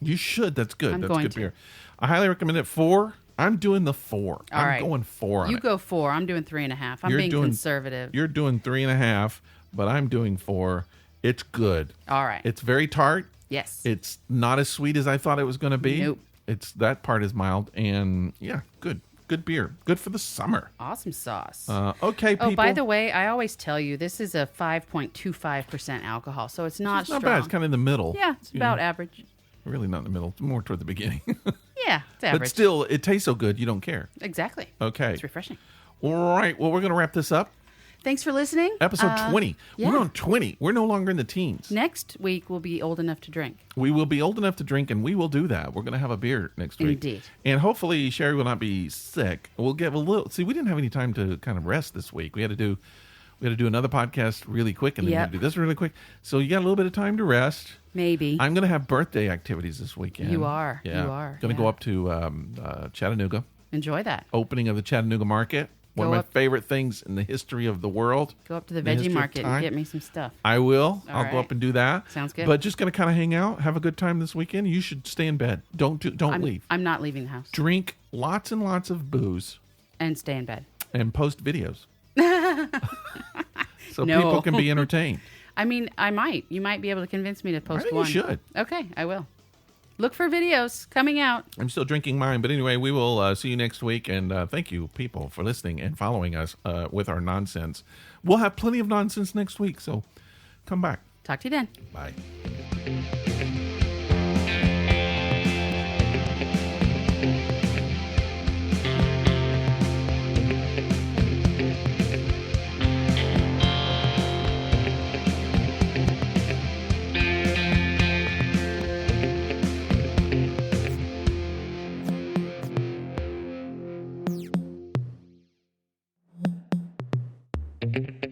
You should. That's good. I'm That's going good to. beer. I highly recommend it. 4. I'm doing the 4. All right. I'm going 4 on You it. go 4. I'm doing 3.5. I'm You're being doing- conservative. You're doing 3.5, but I'm doing 4. It's good. All right. It's very tart. Yes. It's not as sweet as I thought it was going to be. Nope. It's that part is mild, and yeah, good beer. Good for the summer. Awesome sauce. Okay, people. Oh, by the way, I always tell you this is a 5.25% alcohol, so it's not it's not strong. bad. It's kind of in the middle. Yeah, it's You about know, average. really not in the middle. It's more toward the beginning. Yeah, it's average. But still, it tastes so good, you don't care. Exactly. Okay. It's refreshing. All right. Well, we're going to wrap this up. Thanks for listening. Episode 20. yeah. We're on 20. We're no longer in the teens. Next week, we'll be old enough to drink. We will be old enough to drink, and we will do that. We're going to have a beer next week. Indeed. And hopefully Sherry will not be sick. We'll give a little. See, we didn't have any time to kind of rest this week. We had to do another podcast really quick, and then we had to do this really quick. So you got a little bit of time to rest. Maybe. I'm going to have birthday activities this weekend. You are. Yeah. You are. Going to Yeah. go up to Chattanooga. Enjoy that. Opening of the Chattanooga Market. One Go of my up- favorite things in the history of the world. Go up to the history veggie of market time. and get me some stuff. I will. All I'll go right. up and do that. Sounds good. But just going to kind of hang out, have a good time this weekend. You should stay in bed. Don't leave. I'm not leaving the house. Drink lots and lots of booze And stay in bed. and post videos. So No. people can be entertained. I mean, I might. You might be able to convince me to post think you one. should. Okay, I will. Look for videos coming out. I'm still drinking mine. But anyway, we will see you next week. And thank you, people, for listening and following us with our nonsense. We'll have plenty of nonsense next week. So come back. Talk to you then. Bye. Thank you.